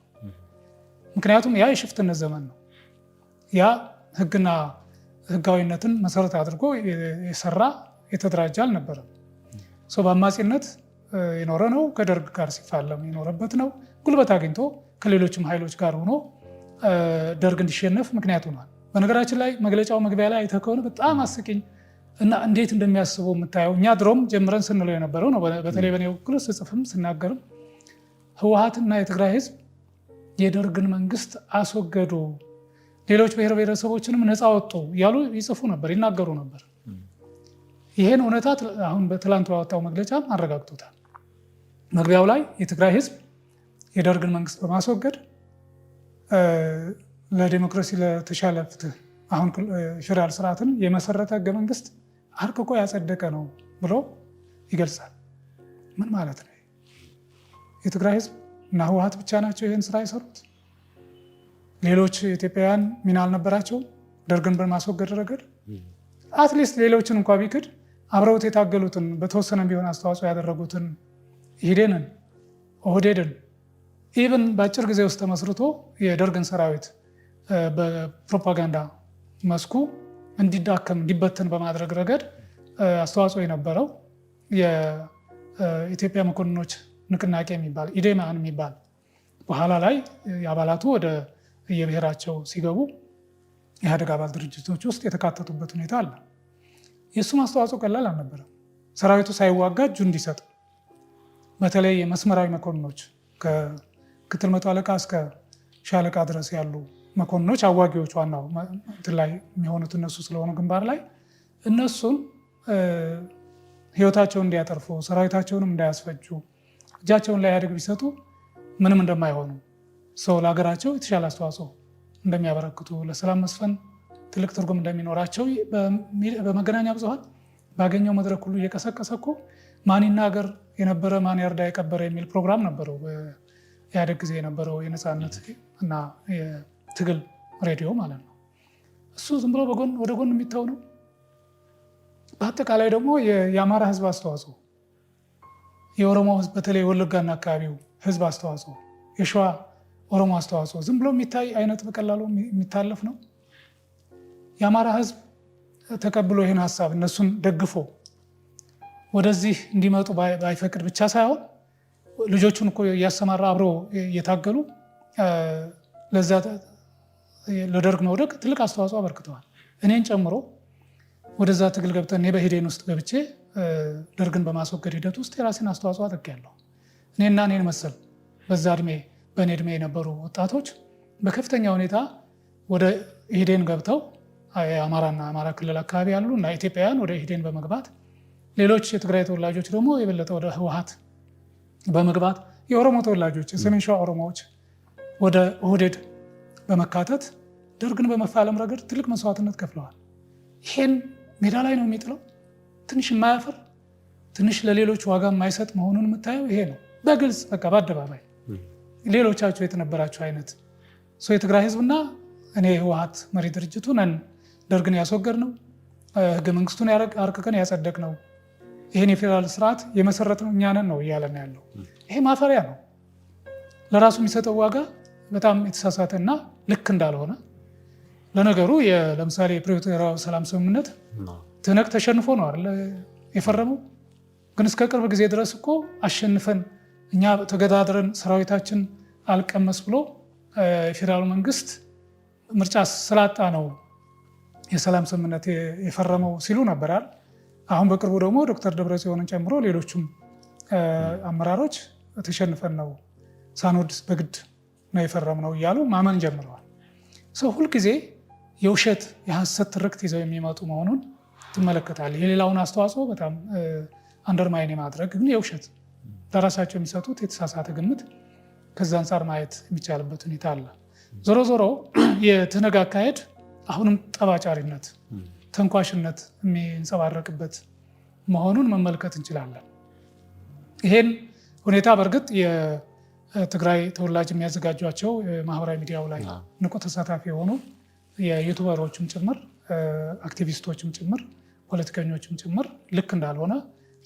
S1: ምክንያቱም ያ የሽፍትነት ዘመን ነው። ያ ህግና ህጋዊነትን መሰረት አድርጎ የሰራ የተደራጀ አልነበረም። በአማጺነት የኖረ ነው። ከደርግ ጋር ሲፋለም የኖረበት ነው። ጉልበት አግኝቶ ከሌሎችም ኃይሎች ጋር ሆኖ ደርግ እንዲሸነፍ ምክንያት ሆኗል። በነገራችን ላይ መግለጫው መግቢያ ላይ አይተህ ከሆነ በጣም አስቂኝ እና እንዴት እንደሚያስቡ የምታየው እኛ ድሮም ጀምረን ስንለው የነበረው ነው። በተለይ በኔ በኩል ስጽፍም ስናገርም ህወሓትና የትግራይ ህዝብ የደርግን መንግስት አስወገዱ፣ ሌሎች ብሔር ብሔረሰቦችንም ነፃ ወጡ እያሉ ይጽፉ ነበር፣ ይናገሩ ነበር። ይሄን እውነታ አሁን በትላንቱ ያወጣው መግለጫ አረጋግጦታል። መግቢያው ላይ የትግራይ ህዝብ የደርግን መንግስት በማስወገድ ለዲሞክራሲ ለተሻለ ፍትህ አሁን ፌዴራል ስርዓትን የመሰረተ ህገ መንግስት አርቅቆ ያጸደቀ ነው ብሎ ይገልጻል። ምን ማለት ነው? የትግራይ ህዝብ እና ህወሓት ብቻ ናቸው ይህን ስራ የሰሩት? ሌሎች ኢትዮጵያውያን ሚና አልነበራቸውም ደርግን በማስወገድ ረገድ? አትሊስት ሌሎችን እንኳ ቢክድ አብረውት የታገሉትን በተወሰነ ቢሆን አስተዋጽኦ ያደረጉትን ኢህዴንን፣ ኦህዴድን ኢቨን በአጭር ጊዜ ውስጥ ተመስርቶ የደርግን ሰራዊት በፕሮፓጋንዳ መስኩ እንዲዳከም እንዲበትን በማድረግ ረገድ አስተዋጽኦ የነበረው የኢትዮጵያ መኮንኖች ንቅናቄ የሚባል ኢዴማን የሚባል በኋላ ላይ የአባላቱ ወደ የብሔራቸው ሲገቡ የኢህአዴግ አባል ድርጅቶች ውስጥ የተካተቱበት ሁኔታ አለ። የእሱም አስተዋጽኦ ቀላል አልነበረም። ሰራዊቱ ሳይዋጋ እጁ እንዲሰጥ በተለይ የመስመራዊ መኮንኖች ከምክትል መቶ አለቃ እስከ ሻለቃ ድረስ ያሉ መኮንኖች አዋጊዎች ዋናው እንትን ላይ የሚሆኑት እነሱ ስለሆኑ ግንባር ላይ እነሱን ህይወታቸውን እንዲያተርፉ ሰራዊታቸውንም እንዳያስፈጁ እጃቸውን ላይ ኢህአዴግ ቢሰጡ ምንም እንደማይሆኑ ሰው ለሀገራቸው የተሻለ አስተዋጽኦ እንደሚያበረክቱ ለሰላም መስፈን ትልቅ ትርጉም እንደሚኖራቸው በመገናኛ ብዙሃን ባገኘው መድረክ ሁሉ እየቀሰቀሰ እኮ ማን ይናገር የነበረ ማን ያርዳ የቀበረ የሚል ፕሮግራም ነበረው። በኢህአዴግ ጊዜ የነበረው የነፃነት እና የትግል ሬዲዮ ማለት ነው። እሱ ዝም ብሎ ወደ ጎን የሚታው ነው። በአጠቃላይ ደግሞ የአማራ ህዝብ አስተዋጽኦ፣ የኦሮሞ ህዝብ በተለይ ወለጋና አካባቢው ህዝብ አስተዋጽኦ፣ የሸዋ ኦሮሞ አስተዋጽኦ ዝም ብሎ የሚታይ አይነት በቀላሉ የሚታለፍ ነው። የአማራ ህዝብ ተቀብሎ ይህን ሀሳብ እነሱን ደግፎ ወደዚህ እንዲመጡ ባይፈቅድ ብቻ ሳይሆን ልጆቹን እኮ እያሰማራ አብሮ እየታገሉ ለደርግ መውደቅ ትልቅ አስተዋጽኦ አበርክተዋል። እኔን ጨምሮ ወደዛ ትግል ገብተን እኔ በሂደን ውስጥ ገብቼ ደርግን በማስወገድ ሂደት ውስጥ የራሴን አስተዋጽኦ አድርጌያለሁ። እኔና እኔን መሰል በእኔ ዕድሜ የነበሩ ወጣቶች በከፍተኛ ሁኔታ ወደ ሂደን ገብተው የአማራና አማራ ክልል አካባቢ ያሉ እና ኢትዮጵያውያን ወደ ሂደን በመግባት ሌሎች የትግራይ ተወላጆች ደግሞ የበለጠ ወደ ህወሓት በመግባት የኦሮሞ ተወላጆች የሰሜን ሸዋ ኦሮሞዎች ወደ ኦህዴድ በመካተት ደርግን በመፋለም ረገድ ትልቅ መስዋዕትነት ከፍለዋል። ይሄን ሜዳ ላይ ነው የሚጥለው። ትንሽ የማያፈር ትንሽ ለሌሎች ዋጋ የማይሰጥ መሆኑን የምታየው ይሄ ነው። በግልጽ በቃ በአደባባይ ሌሎቻቸው የተነበራቸው አይነት የትግራይ ህዝብና እኔ ህወሓት መሪ ድርጅቱ ነን ደርግን ያስወገድ ነው፣ ህገ መንግስቱን አርቅቀን ያጸደቅ ነው፣ ይህን የፌዴራል ስርዓት የመሰረት ነው እኛ ነን ነው እያለን ያለው። ይሄ ማፈሪያ ነው። ለራሱ የሚሰጠው ዋጋ በጣም የተሳሳተና ልክ እንዳልሆነ ለነገሩ ለምሳሌ የፕሪቶሪያው ሰላም ስምምነት ትነግ ተሸንፎ ነው አይደል የፈረመው። ግን እስከ ቅርብ ጊዜ ድረስ እኮ አሸንፈን እኛ ተገዳድረን ሰራዊታችን አልቀመስ ብሎ የፌዴራሉ መንግስት ምርጫ ስላጣ ነው የሰላም ስምምነት የፈረመው ሲሉ ነበራል። አሁን በቅርቡ ደግሞ ዶክተር ደብረጽዮንን ጨምሮ ሌሎችም አመራሮች ተሸንፈን ነው ሳንወድ በግድ ነው የፈረምነው እያሉ ማመን ጀምረዋል። ሰው ሁልጊዜ የውሸት የሐሰት ትርክት ይዘው የሚመጡ መሆኑን ትመለከታለህ። የሌላውን አስተዋጽኦ በጣም አንደርማይን የማድረግ ግን የውሸት ለራሳቸው የሚሰጡት የተሳሳተ ግምት ከዛ አንጻር ማየት የሚቻልበት ሁኔታ አለ። ዞሮ ዞሮ የትነግ አካሄድ አሁንም ጠባጫሪነት፣ ተንኳሽነት የሚንጸባረቅበት መሆኑን መመልከት እንችላለን። ይሄን ሁኔታ በእርግጥ የትግራይ ተወላጅ የሚያዘጋጇቸው ማህበራዊ ሚዲያው ላይ ንቁ ተሳታፊ የሆኑ የዩቱበሮችም ጭምር አክቲቪስቶችም ጭምር ፖለቲከኞችም ጭምር ልክ እንዳልሆነ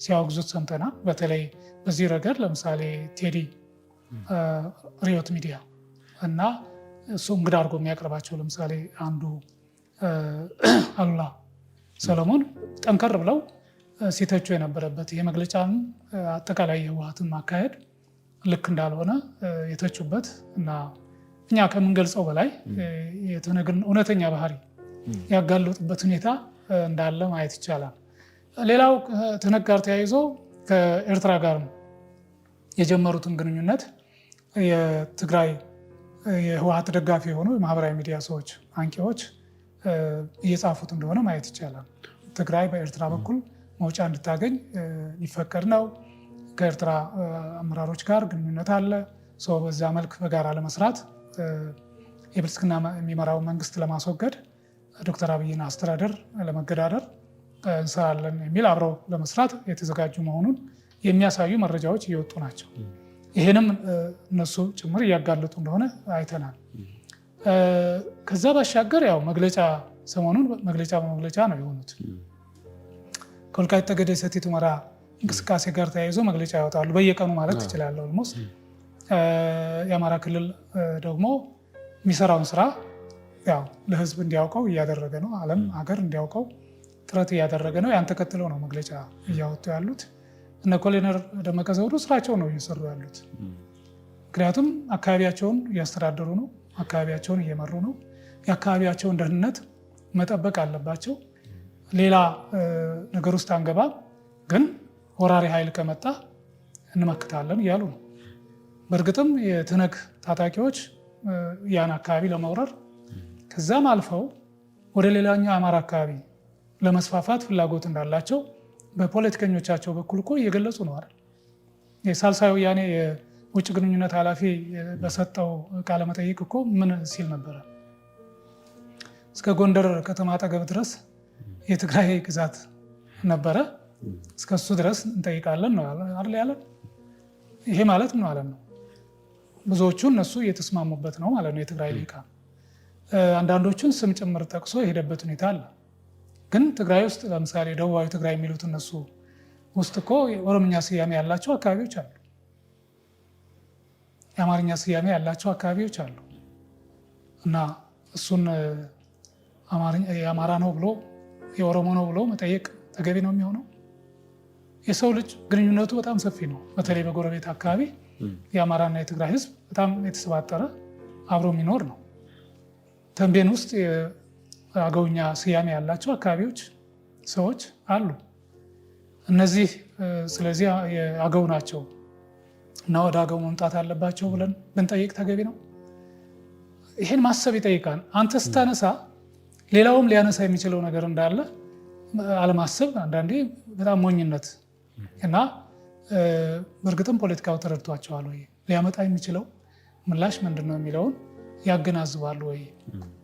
S1: ሲያወግዙት ሰምተናል። በተለይ በዚህ ረገድ ለምሳሌ ቴዲ ሪዮት ሚዲያ እና እሱ እንግዳ አድርጎ የሚያቀርባቸው ለምሳሌ አንዱ አሉላ ሰለሞን ጠንከር ብለው ሲተቹ የነበረበት ይሄ መግለጫን አጠቃላይ የህወሓትን ማካሄድ ልክ እንዳልሆነ የተቹበት እና እኛ ከምንገልጸው በላይ የተነግን እውነተኛ ባህሪ ያጋለጡበት ሁኔታ እንዳለ ማየት ይቻላል። ሌላው ትነግ ጋር ተያይዞ ከኤርትራ ጋር የጀመሩትን ግንኙነት የትግራይ የህወሓት ደጋፊ የሆኑ የማህበራዊ ሚዲያ ሰዎች አንቂዎች እየጻፉት እንደሆነ ማየት ይቻላል። ትግራይ በኤርትራ በኩል መውጫ እንድታገኝ ሊፈቀድ ነው፣ ከኤርትራ አመራሮች ጋር ግንኙነት አለ፣ ሰው በዛ መልክ በጋራ ለመስራት የብልጽግና የሚመራው መንግስት ለማስወገድ ዶክተር አብይን አስተዳደር ለመገዳደር እንሰራለን የሚል አብረው ለመስራት የተዘጋጁ መሆኑን የሚያሳዩ መረጃዎች እየወጡ ናቸው። ይህንም እነሱ ጭምር እያጋለጡ እንደሆነ አይተናል። ከዛ ባሻገር ያው መግለጫ ሰሞኑን መግለጫ በመግለጫ ነው የሆኑት። ከወልቃይት ጠገዴ ሰቲት ሁመራ እንቅስቃሴ ጋር ተያይዞ መግለጫ ያወጣሉ በየቀኑ ማለት ትችላለህ። ኦልሞስት የአማራ ክልል ደግሞ የሚሰራውን ስራ ያው ለህዝብ እንዲያውቀው እያደረገ ነው፣ ዓለም ሀገር እንዲያውቀው ጥረት እያደረገ ነው። ያን ተከትለው ነው መግለጫ እያወጡ ያሉት። እነ ኮሎኔል ደመቀ ዘውዱ ስራቸው ነው እየሰሩ ያሉት። ምክንያቱም አካባቢያቸውን እያስተዳደሩ ነው፣ አካባቢያቸውን እየመሩ ነው። የአካባቢያቸውን ደህንነት መጠበቅ አለባቸው። ሌላ ነገር ውስጥ አንገባ፣ ግን ወራሪ ኃይል ከመጣ እንመክታለን እያሉ ነው። በእርግጥም የትነግ ታጣቂዎች ያን አካባቢ ለመውረር ከዛም አልፈው ወደ ሌላኛው አማራ አካባቢ ለመስፋፋት ፍላጎት እንዳላቸው በፖለቲከኞቻቸው በኩል እኮ እየገለጹ ነው አይደል? የሳልሳይ ወያኔ የውጭ ግንኙነት ኃላፊ በሰጠው ቃለ መጠይቅ እኮ ምን ሲል ነበረ? እስከ ጎንደር ከተማ አጠገብ ድረስ የትግራይ ግዛት ነበረ፣ እስከሱ ድረስ እንጠይቃለን ነው አይደል ያለን። ይሄ ማለት ምን ማለት ነው? ብዙዎቹ እነሱ እየተስማሙበት ነው ማለት ነው የትግራይ ልሂቃን። አንዳንዶቹን ስም ጭምር ጠቅሶ የሄደበት ሁኔታ አለ። ግን ትግራይ ውስጥ ለምሳሌ ደቡባዊ ትግራይ የሚሉት እነሱ ውስጥ እኮ የኦሮምኛ ስያሜ ያላቸው አካባቢዎች አሉ፣ የአማርኛ ስያሜ ያላቸው አካባቢዎች አሉ። እና እሱን የአማራ ነው ብሎ የኦሮሞ ነው ብሎ መጠየቅ ተገቢ ነው የሚሆነው? የሰው ልጅ ግንኙነቱ በጣም ሰፊ ነው። በተለይ በጎረቤት አካባቢ የአማራና የትግራይ ህዝብ በጣም የተሰባጠረ አብሮ የሚኖር ነው። ተንቤን ውስጥ አገውኛ ስያሜ ያላቸው አካባቢዎች ሰዎች አሉ። እነዚህ ስለዚህ አገው ናቸው እና ወደ አገው መምጣት አለባቸው ብለን ብንጠይቅ ተገቢ ነው? ይሄን ማሰብ ይጠይቃል። አንተ ስታነሳ ሌላውም ሊያነሳ የሚችለው ነገር እንዳለ አለማሰብ አንዳንዴ በጣም ሞኝነት እና በእርግጥም ፖለቲካው ተረድቷቸዋል ወይ፣ ሊያመጣ የሚችለው ምላሽ ምንድን ነው የሚለውን ያገናዝባሉ ወይ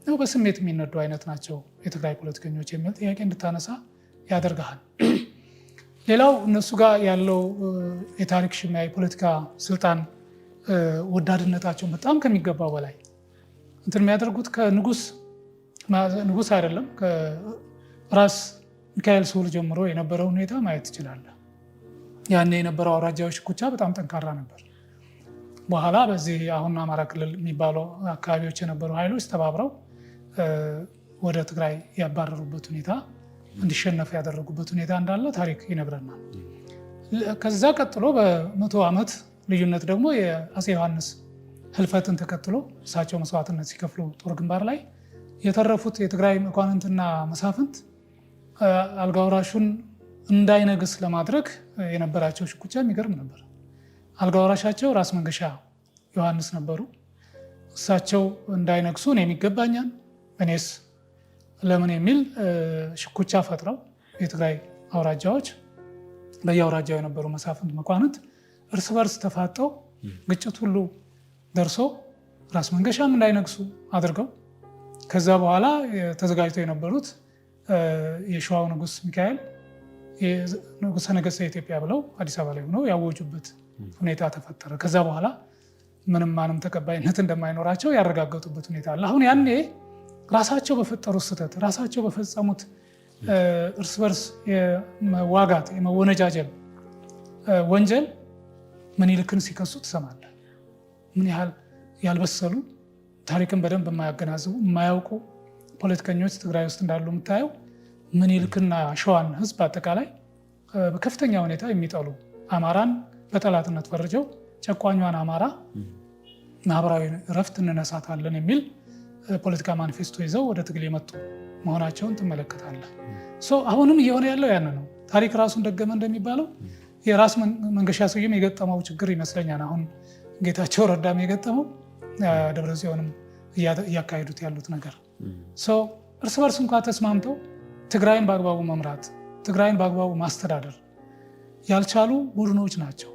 S1: ነው በስሜት የሚነዱ አይነት ናቸው የትግራይ ፖለቲከኞች የሚል ጥያቄ እንድታነሳ ያደርግሃል። ሌላው እነሱ ጋር ያለው የታሪክ ሽሚያ የፖለቲካ ስልጣን ወዳድነታቸው በጣም ከሚገባው በላይ እንትን የሚያደርጉት ከንጉስ አይደለም ከራስ ሚካኤል ስሁል ጀምሮ የነበረው ሁኔታ ማየት ትችላለህ። ያኔ የነበረው አውራጃዎች ሽኩቻ በጣም ጠንካራ ነበር። በኋላ በዚህ አሁን አማራ ክልል የሚባለው አካባቢዎች የነበሩ ኃይሎች ተባብረው ወደ ትግራይ ያባረሩበት ሁኔታ እንዲሸነፍ ያደረጉበት ሁኔታ እንዳለ ታሪክ ይነግረናል። ከዛ ቀጥሎ በ100 ዓመት ልዩነት ደግሞ የአፄ ዮሐንስ ህልፈትን ተከትሎ እሳቸው መስዋዕትነት ሲከፍሉ ጦር ግንባር ላይ የተረፉት የትግራይ መኳንንትና መሳፍንት አልጋ ወራሹን እንዳይነግስ ለማድረግ የነበራቸው ሽኩቻ የሚገርም ነበር። አልጋ ወራሻቸው ራስ መንገሻ ዮሐንስ ነበሩ። እሳቸው እንዳይነግሱ እኔም ይገባኛል እኔስ ለምን የሚል ሽኩቻ ፈጥረው የትግራይ አውራጃዎች በየአውራጃው የነበሩ መሳፍንት መኳንንት እርስ በርስ ተፋጠው ግጭት ሁሉ ደርሶ ራስ መንገሻም እንዳይነግሱ አድርገው ከዛ በኋላ ተዘጋጅተው የነበሩት የሸዋው ንጉስ ሚካኤል ንጉሠ ነገሥት ኢትዮጵያ ብለው አዲስ አበባ ላይ ሆነው ያወጁበት ሁኔታ ተፈጠረ። ከዛ በኋላ ምንም ማንም ተቀባይነት እንደማይኖራቸው ያረጋገጡበት ሁኔታ አለ። አሁን ያኔ ራሳቸው በፈጠሩት ስህተት ራሳቸው በፈጸሙት እርስ በርስ የመዋጋት የመወነጃጀል ወንጀል ምኒልክን ሲከሱ ትሰማለህ። ምን ያህል ያልበሰሉ ታሪክን በደንብ የማያገናዝቡ የማያውቁ ፖለቲከኞች ትግራይ ውስጥ እንዳሉ የምታየው ምኒልክና ሸዋን ህዝብ አጠቃላይ በከፍተኛ ሁኔታ የሚጠሉ አማራን በጠላትነት ፈርጀው ጨቋኟን አማራ ማህበራዊ እረፍት እንነሳታለን የሚል ፖለቲካ ማኒፌስቶ ይዘው ወደ ትግል የመጡ መሆናቸውን ትመለከታለህ። አሁንም እየሆነ ያለው ያን ነው። ታሪክ ራሱን ደገመ እንደሚባለው የራስ መንገሻ ስዩም የገጠመው ችግር ይመስለኛል አሁን ጌታቸው ረዳም የገጠመው ደብረጽዮንም እያካሄዱት ያሉት ነገር እርስ በርስ እንኳ ተስማምተው ትግራይን በአግባቡ መምራት ትግራይን በአግባቡ ማስተዳደር ያልቻሉ ቡድኖች ናቸው።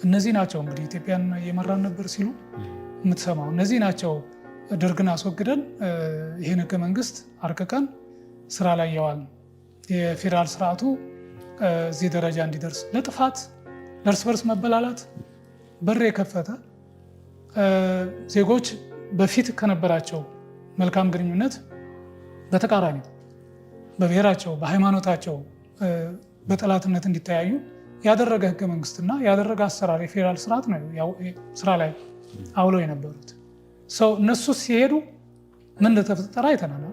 S1: እነዚህ ናቸው እንግዲህ ኢትዮጵያን እየመራን ነበር ሲሉ የምትሰማው። እነዚህ ናቸው ደርግን አስወግደን ይህን ህገ መንግስት አርቅቀን ስራ ላይ ያዋል የፌዴራል ስርዓቱ እዚህ ደረጃ እንዲደርስ ለጥፋት ለእርስ በርስ መበላላት በር የከፈተ ዜጎች በፊት ከነበራቸው መልካም ግንኙነት በተቃራኒ በብሔራቸው በሃይማኖታቸው በጠላትነት እንዲተያዩ ያደረገ ህገ መንግስትና ያደረገ አሰራር የፌዴራል ስርዓት ነው ስራ ላይ አውለው የነበሩት። እነሱ ሲሄዱ ምን እንደተፈጠረ አይተናል።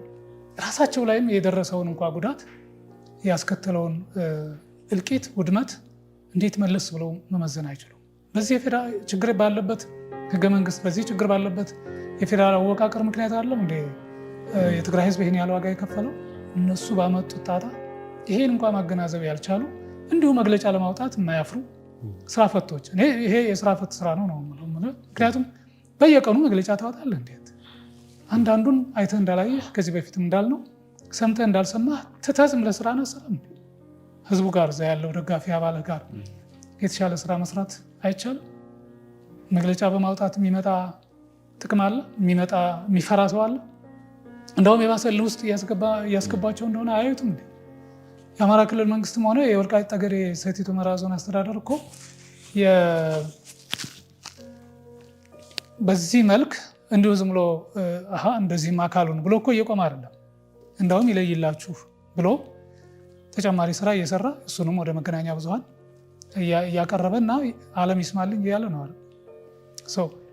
S1: ራሳቸው ላይም የደረሰውን እንኳ ጉዳት ያስከተለውን እልቂት ውድመት እንዴት መለስ ብለው መመዘን አይችሉም። በዚህ ችግር ባለበት ህገ መንግስት በዚህ ችግር ባለበት የፌዴራል አወቃቀር ምክንያት አለው እንደ የትግራይ ህዝብ ይህን ያለ ዋጋ የከፈለው እነሱ ባመጡት ጣጣ ይሄን እንኳ ማገናዘብ ያልቻሉ እንዲሁ መግለጫ ለማውጣት የማያፍሩ ስራ ፈቶች። ይሄ የስራ ፈት ስራ ነው። ምክንያቱም በየቀኑ መግለጫ ታወጣለህ። እንዴት አንዳንዱን አይተህ እንዳላየህ ከዚህ በፊትም እንዳልነው ሰምተህ እንዳልሰማህ ትተህ ዝም ለስራ ነሰለም ህዝቡ ጋር እዛ ያለው ደጋፊ አባልህ ጋር የተሻለ ስራ መስራት አይቻልም? መግለጫ በማውጣት የሚመጣ ጥቅም አለ? የሚፈራ ሰው አለ? እንደውም የባሰል ውስጥ እያስገባቸው እንደሆነ አያዩትም እንዴ? የአማራ ክልል መንግስትም ሆነ የወልቃይት ጠገዴ ሰቲት ሁመራ ዞን አስተዳደር እኮ በዚህ መልክ እንዲሁ ዝም ብሎ እንደዚህም አካሉን ብሎ እኮ እየቆመ አይደለም። እንደውም ይለይላችሁ ብሎ ተጨማሪ ስራ እየሰራ እሱንም ወደ መገናኛ ብዙሃን እያቀረበና ዓለም ይስማልኝ እያለ ነው።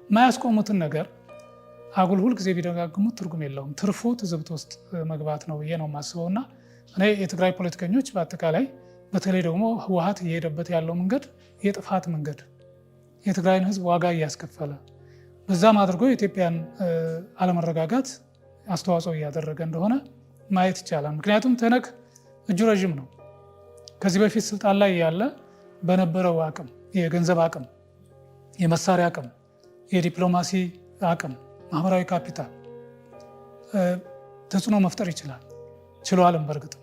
S1: የማያስቆሙትን ነገር አጉል ሁል ጊዜ ቢደጋግሙት ትርጉም የለውም። ትርፉ ትዝብት ውስጥ መግባት ነው ብዬ ነው የማስበው። እና እኔ የትግራይ ፖለቲከኞች በአጠቃላይ በተለይ ደግሞ ህወሓት እየሄደበት ያለው መንገድ የጥፋት መንገድ የትግራይን ህዝብ ዋጋ እያስከፈለ በዛም አድርጎ የኢትዮጵያን አለመረጋጋት አስተዋጽኦ እያደረገ እንደሆነ ማየት ይቻላል። ምክንያቱም ትህነግ እጁ ረዥም ነው። ከዚህ በፊት ስልጣን ላይ ያለ በነበረው አቅም፣ የገንዘብ አቅም፣ የመሳሪያ አቅም፣ የዲፕሎማሲ አቅም፣ ማህበራዊ ካፒታል ተጽዕኖ መፍጠር ይችላል። ችሏልም። በእርግጥ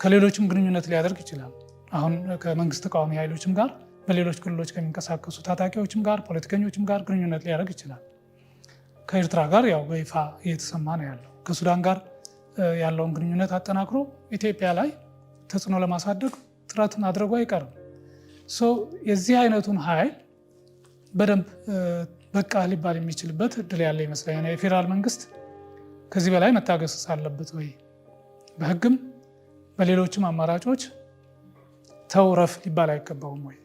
S1: ከሌሎችም ግንኙነት ሊያደርግ ይችላል። አሁን ከመንግስት ተቃዋሚ ኃይሎችም ጋር፣ በሌሎች ክልሎች ከሚንቀሳቀሱ ታጣቂዎችም ጋር፣ ፖለቲከኞችም ጋር ግንኙነት ሊያደርግ ይችላል። ከኤርትራ ጋር ያው በይፋ እየተሰማ ነው ያለው። ከሱዳን ጋር ያለውን ግንኙነት አጠናክሮ ኢትዮጵያ ላይ ተጽዕኖ ለማሳደግ ጥረት ማድረጉ አይቀርም። የዚህ አይነቱን ኃይል በደንብ በቃ ሊባል የሚችልበት እድል ያለ ይመስለኛል። የፌዴራል መንግስት ከዚህ በላይ መታገስ አለበት ወይ? በህግም በሌሎችም አማራጮች ተው ረፍ ሊባል አይገባውም ወይ?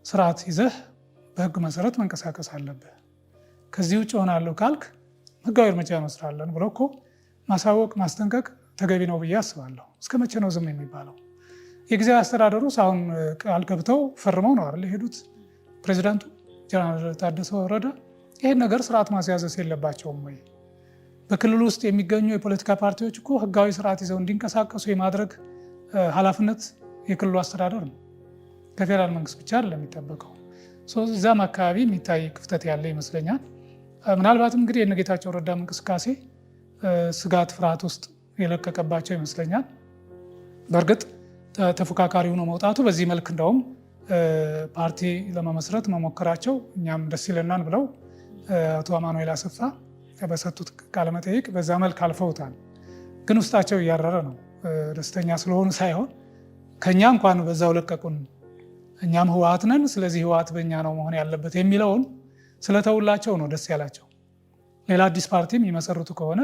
S1: ስርዓት ይዘህ በህግ መሰረት መንቀሳቀስ አለብህ። ከዚህ ውጭ ሆናለሁ ካልክ ህጋዊ እርምጃ እንወስዳለን ብሎ እኮ ማሳወቅ ማስጠንቀቅ ተገቢ ነው ብዬ አስባለሁ። እስከ መቼ ነው ዝም የሚባለው? የጊዜያዊ አስተዳደሩ አሁን ቃል ገብተው ፈርመው ነው አይደል የሄዱት ፕሬዚዳንቱ ጀነራል ታደሰ ወረደ። ይህን ነገር ስርዓት ማስያዘስ የለባቸውም ወይ? በክልሉ ውስጥ የሚገኙ የፖለቲካ ፓርቲዎች እኮ ህጋዊ ስርዓት ይዘው እንዲንቀሳቀሱ የማድረግ ኃላፊነት የክልሉ አስተዳደር ነው። ከፌዴራል መንግስት ብቻ አይደለም የሚጠበቀው። እዛም አካባቢ የሚታይ ክፍተት ያለ ይመስለኛል። ምናልባትም እንግዲህ የነጌታቸው ረዳም እንቅስቃሴ ስጋት፣ ፍርሃት ውስጥ የለቀቀባቸው ይመስለኛል። በእርግጥ ተፎካካሪ ሆኖ መውጣቱ በዚህ መልክ እንደውም ፓርቲ ለመመስረት መሞከራቸው እኛም ደስ ይለናል ብለው አቶ አማኑኤል አሰፋ በሰጡት ቃለመጠይቅ በዛ መልክ አልፈውታል። ግን ውስጣቸው እያረረ ነው። ደስተኛ ስለሆኑ ሳይሆን ከኛ እንኳን በዛው ለቀቁን፣ እኛም ህወሓት ነን፣ ስለዚህ ህወሓት በእኛ ነው መሆን ያለበት የሚለውን ስለተውላቸው ነው ደስ ያላቸው። ሌላ አዲስ ፓርቲም ይመሰርቱ ከሆነ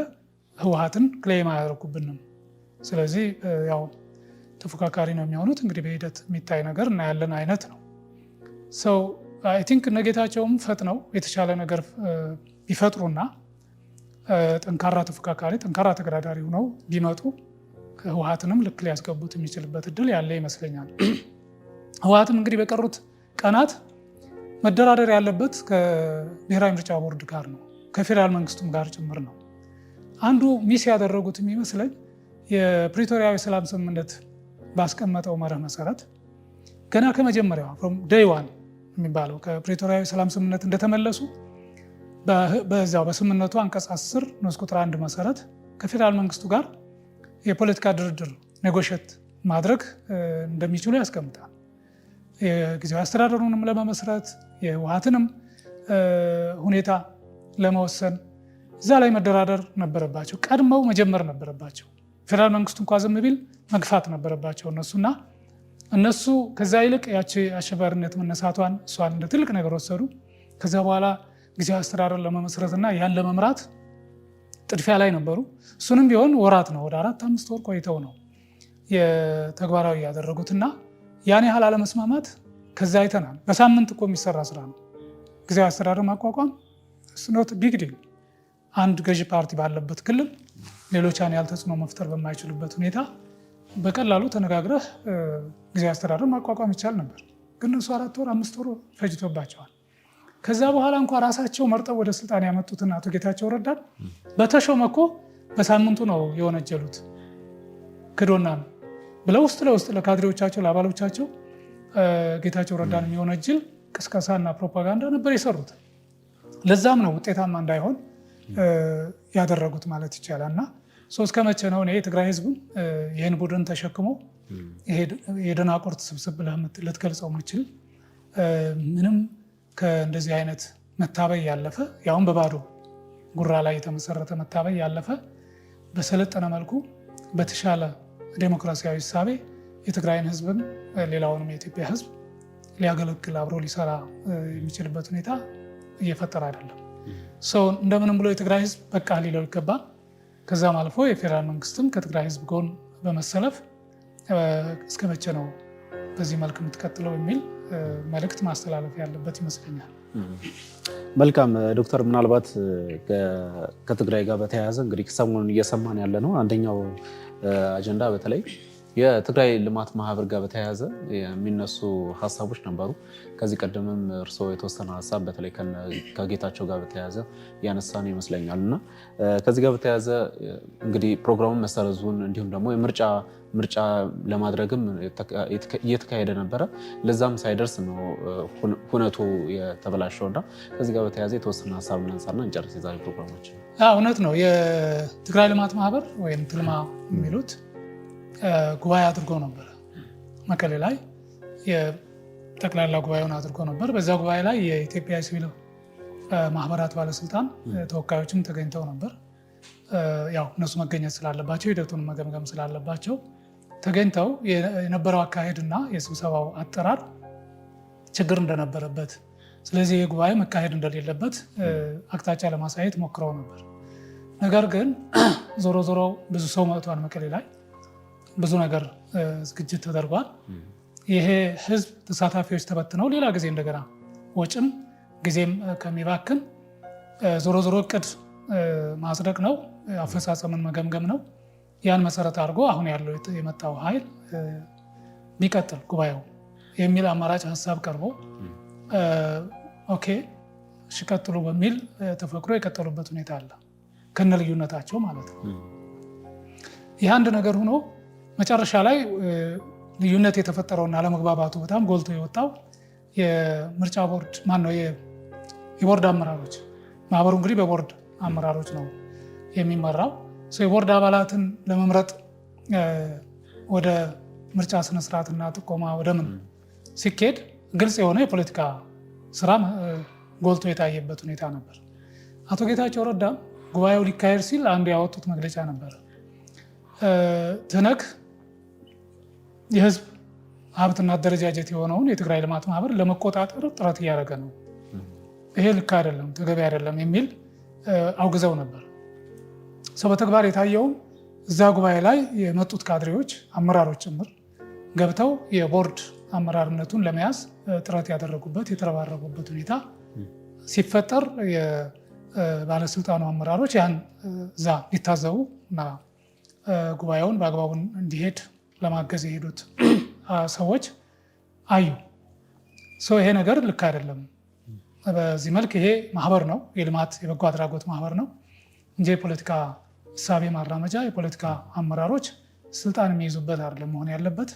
S1: ህወሓትን ክሌም አያደርጉብንም። ስለዚህ ያው ተፎካካሪ ነው የሚሆኑት። እንግዲህ በሂደት የሚታይ ነገር እናያለን አይነት ነው። አይ ቲንክ እነጌታቸውም ፈጥነው የተሻለ ነገር ቢፈጥሩና ጠንካራ ተፎካካሪ፣ ጠንካራ ተገዳዳሪ ሆነው ቢመጡ ህወሓትንም ልክ ሊያስገቡት የሚችልበት እድል ያለ ይመስለኛል። ህወሓትም እንግዲህ በቀሩት ቀናት መደራደር ያለበት ከብሔራዊ ምርጫ ቦርድ ጋር ነው፣ ከፌዴራል መንግስቱም ጋር ጭምር ነው። አንዱ ሚስ ያደረጉት የሚመስለኝ የፕሪቶሪያዊ ሰላም ስምምነት ባስቀመጠው መርህ መሰረት ገና ከመጀመሪያው ዴይ ዋን የሚባለው ከፕሪቶሪያዊ ሰላም ስምምነት እንደተመለሱ በዛው በስምምነቱ አንቀጽ 10 ንዑስ ቁጥር 1 መሰረት ከፌዴራል መንግስቱ ጋር የፖለቲካ ድርድር ኔጎሽት ማድረግ እንደሚችሉ ያስቀምጣል። የጊዜያዊ አስተዳደሩንም ለመመስረት የህወሓትንም ሁኔታ ለመወሰን እዛ ላይ መደራደር ነበረባቸው። ቀድመው መጀመር ነበረባቸው። ፌዴራል መንግስቱ እንኳ ዝም ቢል መግፋት ነበረባቸው እነሱ ከዛ ይልቅ ያቺ አሸባሪነት መነሳቷን እሷን እንደ ትልቅ ነገር ወሰዱ። ከዛ በኋላ ጊዜያዊ አስተዳደር ለመመስረትና ያን ለመምራት ጥድፊያ ላይ ነበሩ። እሱንም ቢሆን ወራት ነው፣ ወደ 4-5 ወር ቆይተው ነው የተግባራዊ ያደረጉትና ያን ያህል አለመስማማት ከዛ አይተናል። በሳምንት እኮ የሚሰራ ስራ ነው ጊዜያዊ አስተዳደር ማቋቋም። ስኖት ቢግ ዲል። አንድ ገዢ ፓርቲ ባለበት ክልል ሌሎች ያን ያህል ተጽዕኖ መፍጠር በማይችሉበት ሁኔታ በቀላሉ ተነጋግረህ ጊዜያዊ አስተዳደር ማቋቋም ይቻል ነበር። ግን እነሱ 4 ወር 5 ወር ፈጅቶባቸዋል። ከዛ በኋላ እንኳ ራሳቸው መርጠው ወደ ስልጣን ያመጡትን አቶ ጌታቸው ረዳን በተሾመ እኮ በሳምንቱ ነው የወነጀሉት። ክዶና ብለው ውስጥ ለውስጥ ለካድሬዎቻቸው ለአባሎቻቸው ጌታቸው ረዳን የሚወነጅል ቅስቀሳና ፕሮፓጋንዳ ነበር የሰሩት። ለዛም ነው ውጤታማ እንዳይሆን ያደረጉት ማለት ይቻላል። እና እስከ መቼ ነው የትግራይ ህዝብን ይህን ቡድን ተሸክሞ የደናቁርት ስብስብ ብለህ ልትገልጸው የምችል ምንም ከእንደዚህ አይነት መታበይ ያለፈ ያውን በባዶ ጉራ ላይ የተመሰረተ መታበይ ያለፈ በሰለጠነ መልኩ በተሻለ ዴሞክራሲያዊ እሳቤ የትግራይን ህዝብም ሌላውንም የኢትዮጵያ ህዝብ ሊያገለግል አብሮ ሊሰራ የሚችልበት ሁኔታ እየፈጠረ አይደለም። እንደምንም ብሎ የትግራይ ህዝብ በቃ ሊለው ይገባል። ከዛም አልፎ የፌዴራል መንግስትም ከትግራይ ህዝብ ጎን በመሰለፍ እስከ መቼ ነው በዚህ መልክ የምትቀጥለው የሚል መልእክት ማስተላለፍ ያለበት ይመስለኛል።
S2: መልካም ዶክተር፣ ምናልባት ከትግራይ ጋር በተያያዘ እንግዲህ ሰሞኑን እየሰማን ያለ ነው አንደኛው አጀንዳ በተለይ የትግራይ ልማት ማህበር ጋር በተያያዘ የሚነሱ ሀሳቦች ነበሩ። ከዚህ ቀደምም እርስዎ የተወሰነ ሀሳብ በተለይ ከጌታቸው ጋር በተያያዘ ያነሳን ይመስለኛል እና ከዚህ ጋር በተያያዘ እንግዲህ ፕሮግራሙን መሰረዙን እንዲሁም ደግሞ ምርጫ ለማድረግም እየተካሄደ ነበረ። ለዛም ሳይደርስ ነው ሁነቱ የተበላሸው እና ከዚህ ጋር በተያያዘ የተወሰነ ሀሳብ እናንሳና እንጨርስ የዛሬ ፕሮግራማችን።
S1: እውነት ነው። የትግራይ ልማት ማህበር ወይም ትልማ የሚሉት ጉባኤ አድርጎ ነበር መቀሌ ላይ የጠቅላላ ጉባኤውን አድርጎ ነበር። በዛ ጉባኤ ላይ የኢትዮጵያ ሲቪል ማህበራት ባለስልጣን ተወካዮችም ተገኝተው ነበር። ያው እነሱ መገኘት ስላለባቸው ሂደቱን መገምገም ስላለባቸው ተገኝተው የነበረው አካሄድና የስብሰባው አጠራር ችግር እንደነበረበት፣ ስለዚህ የጉባኤ መካሄድ እንደሌለበት አቅጣጫ ለማሳየት ሞክረው ነበር። ነገር ግን ዞሮ ዞሮ ብዙ ሰው መጥቷል መቀሌ ላይ ብዙ ነገር ዝግጅት ተደርጓል። ይሄ ህዝብ ተሳታፊዎች ተበትነው ሌላ ጊዜ እንደገና ወጭም ጊዜም ከሚባክን ዞሮ ዞሮ እቅድ ማጽደቅ ነው፣ አፈጻጸምን መገምገም ነው። ያን መሰረት አድርጎ አሁን ያለው የመጣው ኃይል ቢቀጥል ጉባኤው የሚል አማራጭ ሀሳብ ቀርቦ ኦኬ እሺ ቀጥሉ በሚል ተፈቅዶ የቀጠሉበት ሁኔታ አለ፣ ከነ ልዩነታቸው ማለት ነው። ይህ አንድ ነገር ሆኖ መጨረሻ ላይ ልዩነት የተፈጠረውና አለመግባባቱ በጣም ጎልቶ የወጣው የምርጫ ቦርድ ማነው የቦርድ አመራሮች ማህበሩ እንግዲህ በቦርድ አመራሮች ነው የሚመራው። የቦርድ አባላትን ለመምረጥ ወደ ምርጫ ስነስርዓትና ጥቆማ ወደ ምን ሲኬድ ግልጽ የሆነ የፖለቲካ ስራ ጎልቶ የታየበት ሁኔታ ነበር። አቶ ጌታቸው ረዳ ጉባኤው ሊካሄድ ሲል አንዱ ያወጡት መግለጫ ነበር። ትነግ የህዝብ ሀብትና አደረጃጀት የሆነውን የትግራይ ልማት ማህበር ለመቆጣጠር ጥረት እያደረገ ነው፣ ይሄ ልክ አይደለም፣ ተገቢ አይደለም የሚል አውግዘው ነበር። ሰው በተግባር የታየውም እዛ ጉባኤ ላይ የመጡት ካድሬዎች አመራሮች ጭምር ገብተው የቦርድ አመራርነቱን ለመያዝ ጥረት ያደረጉበት የተረባረቡበት ሁኔታ ሲፈጠር የባለስልጣኑ አመራሮች ያን እዛ ሊታዘቡ እና ጉባኤውን በአግባቡ እንዲሄድ ለማገዝ የሄዱት ሰዎች አዩ። ይሄ ነገር ልክ አይደለም፣ በዚህ መልክ ይሄ ማህበር ነው፣ የልማት የበጎ አድራጎት ማህበር ነው እንጂ የፖለቲካ እሳቤ ማራመጃ የፖለቲካ አመራሮች ስልጣን የሚይዙበት አይደለም መሆን ያለበት።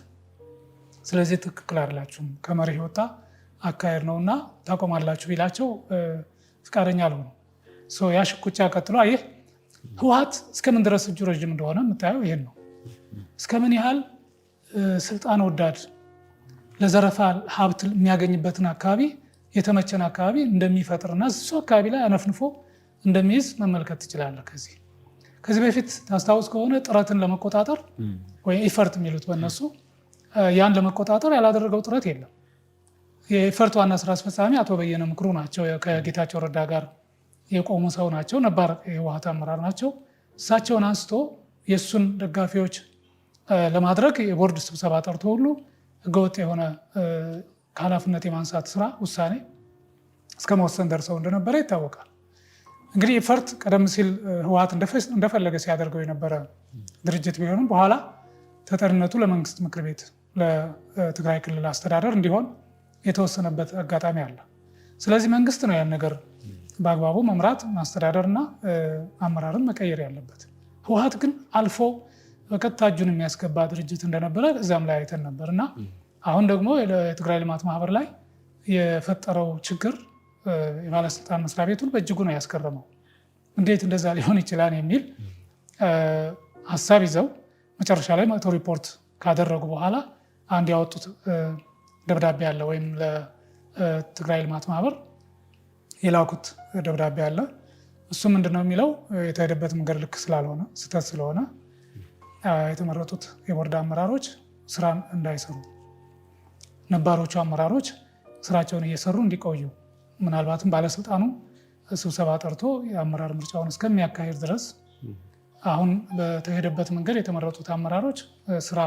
S1: ስለዚህ ትክክል አይደላችሁም፣ ከመርህ የወጣ አካሄድ ነው እና ታቆማላችሁ ቢላቸው ፍቃደኛ አልሆኑ። ያ ሽኩቻ ቀጥሎ ይህ ህወሓት እስከምን ድረስ እጁ ረዥም እንደሆነ የምታየው ይሄን ነው። እስከምን ያህል ስልጣን ወዳድ ለዘረፋ ሀብት የሚያገኝበትን አካባቢ የተመቸን አካባቢ እንደሚፈጥርና እሱ አካባቢ ላይ አነፍንፎ እንደሚይዝ መመልከት ትችላለህ። ከዚህ በፊት ታስታውስ ከሆነ ጥረትን ለመቆጣጠር ወይም ኢፈርት የሚሉት በእነሱ ያን ለመቆጣጠር ያላደረገው ጥረት የለም። የኢፈርት ዋና ስራ አስፈጻሚ አቶ በየነ ምክሩ ናቸው። ከጌታቸው ረዳ ጋር የቆሙ ሰው ናቸው። ነባር የህወሓት አመራር ናቸው። እሳቸውን አንስቶ የእሱን ደጋፊዎች ለማድረግ የቦርድ ስብሰባ ጠርቶ ሁሉ ህገወጥ የሆነ ከኃላፊነት የማንሳት ስራ ውሳኔ እስከ መወሰን ደርሰው እንደነበረ ይታወቃል። እንግዲህ ኢፈርት ቀደም ሲል ህወሓት እንደፈለገ ሲያደርገው የነበረ ድርጅት ቢሆንም በኋላ ተጠሪነቱ ለመንግስት ምክር ቤት ለትግራይ ክልል አስተዳደር እንዲሆን የተወሰነበት አጋጣሚ አለ። ስለዚህ መንግስት ነው ያን ነገር በአግባቡ መምራት ማስተዳደርና አመራርን መቀየር ያለበት። ህወሓት ግን አልፎ በቀጥታ እጁን የሚያስገባ ድርጅት እንደነበረ እዛም ላይ አይተን ነበር እና አሁን ደግሞ የትግራይ ልማት ማህበር ላይ የፈጠረው ችግር የባለስልጣን መስሪያ ቤቱን በእጅጉ ነው ያስገረመው። እንዴት እንደዛ ሊሆን ይችላል የሚል ሀሳብ ይዘው መጨረሻ ላይ መቶ ሪፖርት ካደረጉ በኋላ አንድ ያወጡት ደብዳቤ አለ፣ ወይም ለትግራይ ልማት ማህበር የላኩት ደብዳቤ አለ። እሱ ምንድነው የሚለው የተሄደበት መንገድ ልክ ስላልሆነ ስህተት ስለሆነ የተመረጡት የቦርድ አመራሮች ስራን እንዳይሰሩ፣ ነባሮቹ አመራሮች ስራቸውን እየሰሩ እንዲቆዩ፣ ምናልባትም ባለስልጣኑ ስብሰባ ጠርቶ የአመራር ምርጫውን እስከሚያካሄድ ድረስ አሁን በተሄደበት መንገድ የተመረጡት አመራሮች ስራ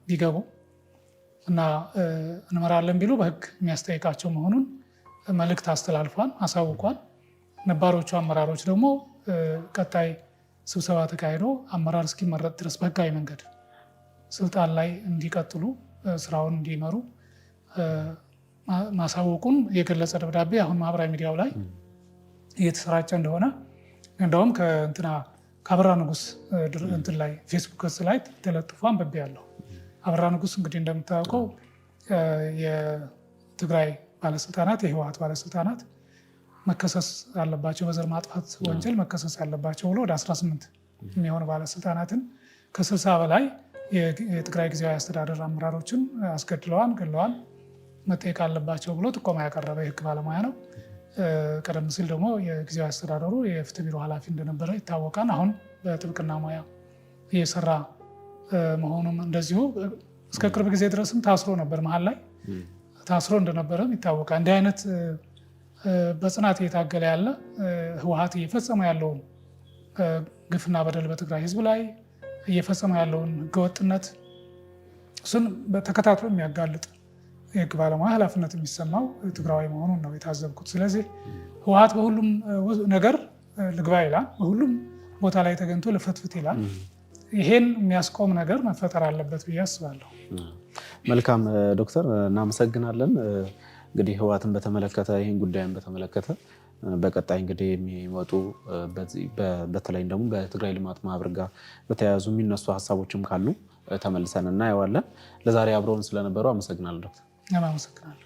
S1: ቢገቡ እና እንመራለን ቢሉ በህግ የሚያስጠይቃቸው መሆኑን መልእክት አስተላልፏል፣ አሳውቋል። ነባሮቹ አመራሮች ደግሞ ቀጣይ ስብሰባ ተካሂዶ አመራር እስኪመረጥ ድረስ በህጋዊ መንገድ ስልጣን ላይ እንዲቀጥሉ ስራውን እንዲመሩ ማሳወቁን የገለጸ ደብዳቤ አሁን ማህበራዊ ሚዲያው ላይ እየተሰራጨ እንደሆነ እንደውም ከአበራ ንጉስ እንትን ላይ ፌስቡክ ገጽ ላይ ተለጥፎ አንብቤያለሁ። አበራ ንጉስ እንግዲህ እንደምታውቀው የትግራይ ባለስልጣናት የህወሓት ባለስልጣናት መከሰስ አለባቸው፣ በዘር ማጥፋት ወንጀል መከሰስ አለባቸው ብሎ ወደ 18 የሚሆኑ ባለስልጣናትን ከ60 በላይ የትግራይ ጊዜያዊ አስተዳደር አመራሮችን አስገድለዋል፣ ገለዋል፣ መጠየቅ አለባቸው ብሎ ጥቆማ ያቀረበ የህግ ባለሙያ ነው። ቀደም ሲል ደግሞ የጊዜያዊ አስተዳደሩ የፍትህ ቢሮ ኃላፊ እንደነበረ ይታወቃል። አሁን በጥብቅና ሙያ እየሰራ መሆኑም እንደዚሁ እስከ ቅርብ ጊዜ ድረስም ታስሮ ነበር፣ መሀል ላይ ታስሮ እንደነበረም ይታወቃል። እንዲህ አይነት በጽናት እየታገለ ያለ ህወሓት እየፈጸመ ያለውን ግፍና በደል በትግራይ ህዝብ ላይ እየፈጸመ ያለውን ህገወጥነት እሱን ተከታትሎ የሚያጋልጥ የህግ ባለሙያ ኃላፊነት የሚሰማው ትግራዊ መሆኑን ነው የታዘብኩት። ስለዚህ ህወሓት በሁሉም ነገር ልግባ ይላል፣ በሁሉም ቦታ ላይ ተገኝቶ ልፈትፍት ይላል። ይሄን የሚያስቆም ነገር መፈጠር አለበት ብዬ አስባለሁ።
S2: መልካም ዶክተር፣ እናመሰግናለን። እንግዲህ ህወሓትን በተመለከተ ይህን ጉዳይን በተመለከተ በቀጣይ እንግዲህ የሚመጡ በተለይም ደግሞ በትግራይ ልማት ማህበር ጋር በተያያዙ የሚነሱ ሀሳቦችም ካሉ ተመልሰን እናየዋለን። ለዛሬ አብረውን ስለነበሩ አመሰግናለሁ ዶክተር።
S1: አመሰግናለሁ።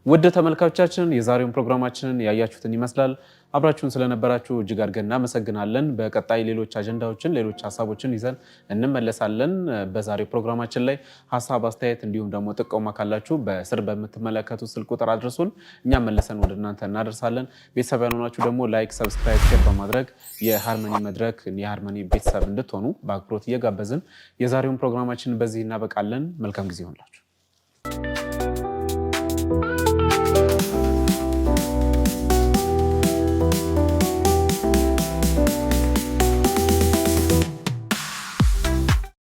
S2: ውድ ተመልካቾቻችን የዛሬውን ፕሮግራማችንን ያያችሁትን ይመስላል። አብራችሁን ስለነበራችሁ እጅግ አድርገን እናመሰግናለን። በቀጣይ ሌሎች አጀንዳዎችን ሌሎች ሀሳቦችን ይዘን እንመለሳለን። በዛሬው ፕሮግራማችን ላይ ሀሳብ፣ አስተያየት እንዲሁም ደግሞ ጥቆማ ካላችሁ በስር በምትመለከቱት ስልክ ቁጥር አድርሱን። እኛም መለሰን ወደ እናንተ እናደርሳለን። ቤተሰብ ያልሆናችሁ ደግሞ ላይክ፣ ሰብስክራይብ፣ ሼር በማድረግ የሃርመኒ መድረክ የሃርመኒ ቤተሰብ እንድትሆኑ በአክብሮት እየጋበዝን የዛሬውን ፕሮግራማችን በዚህ እናበቃለን። መልካም ጊዜ ይሆንላችሁ።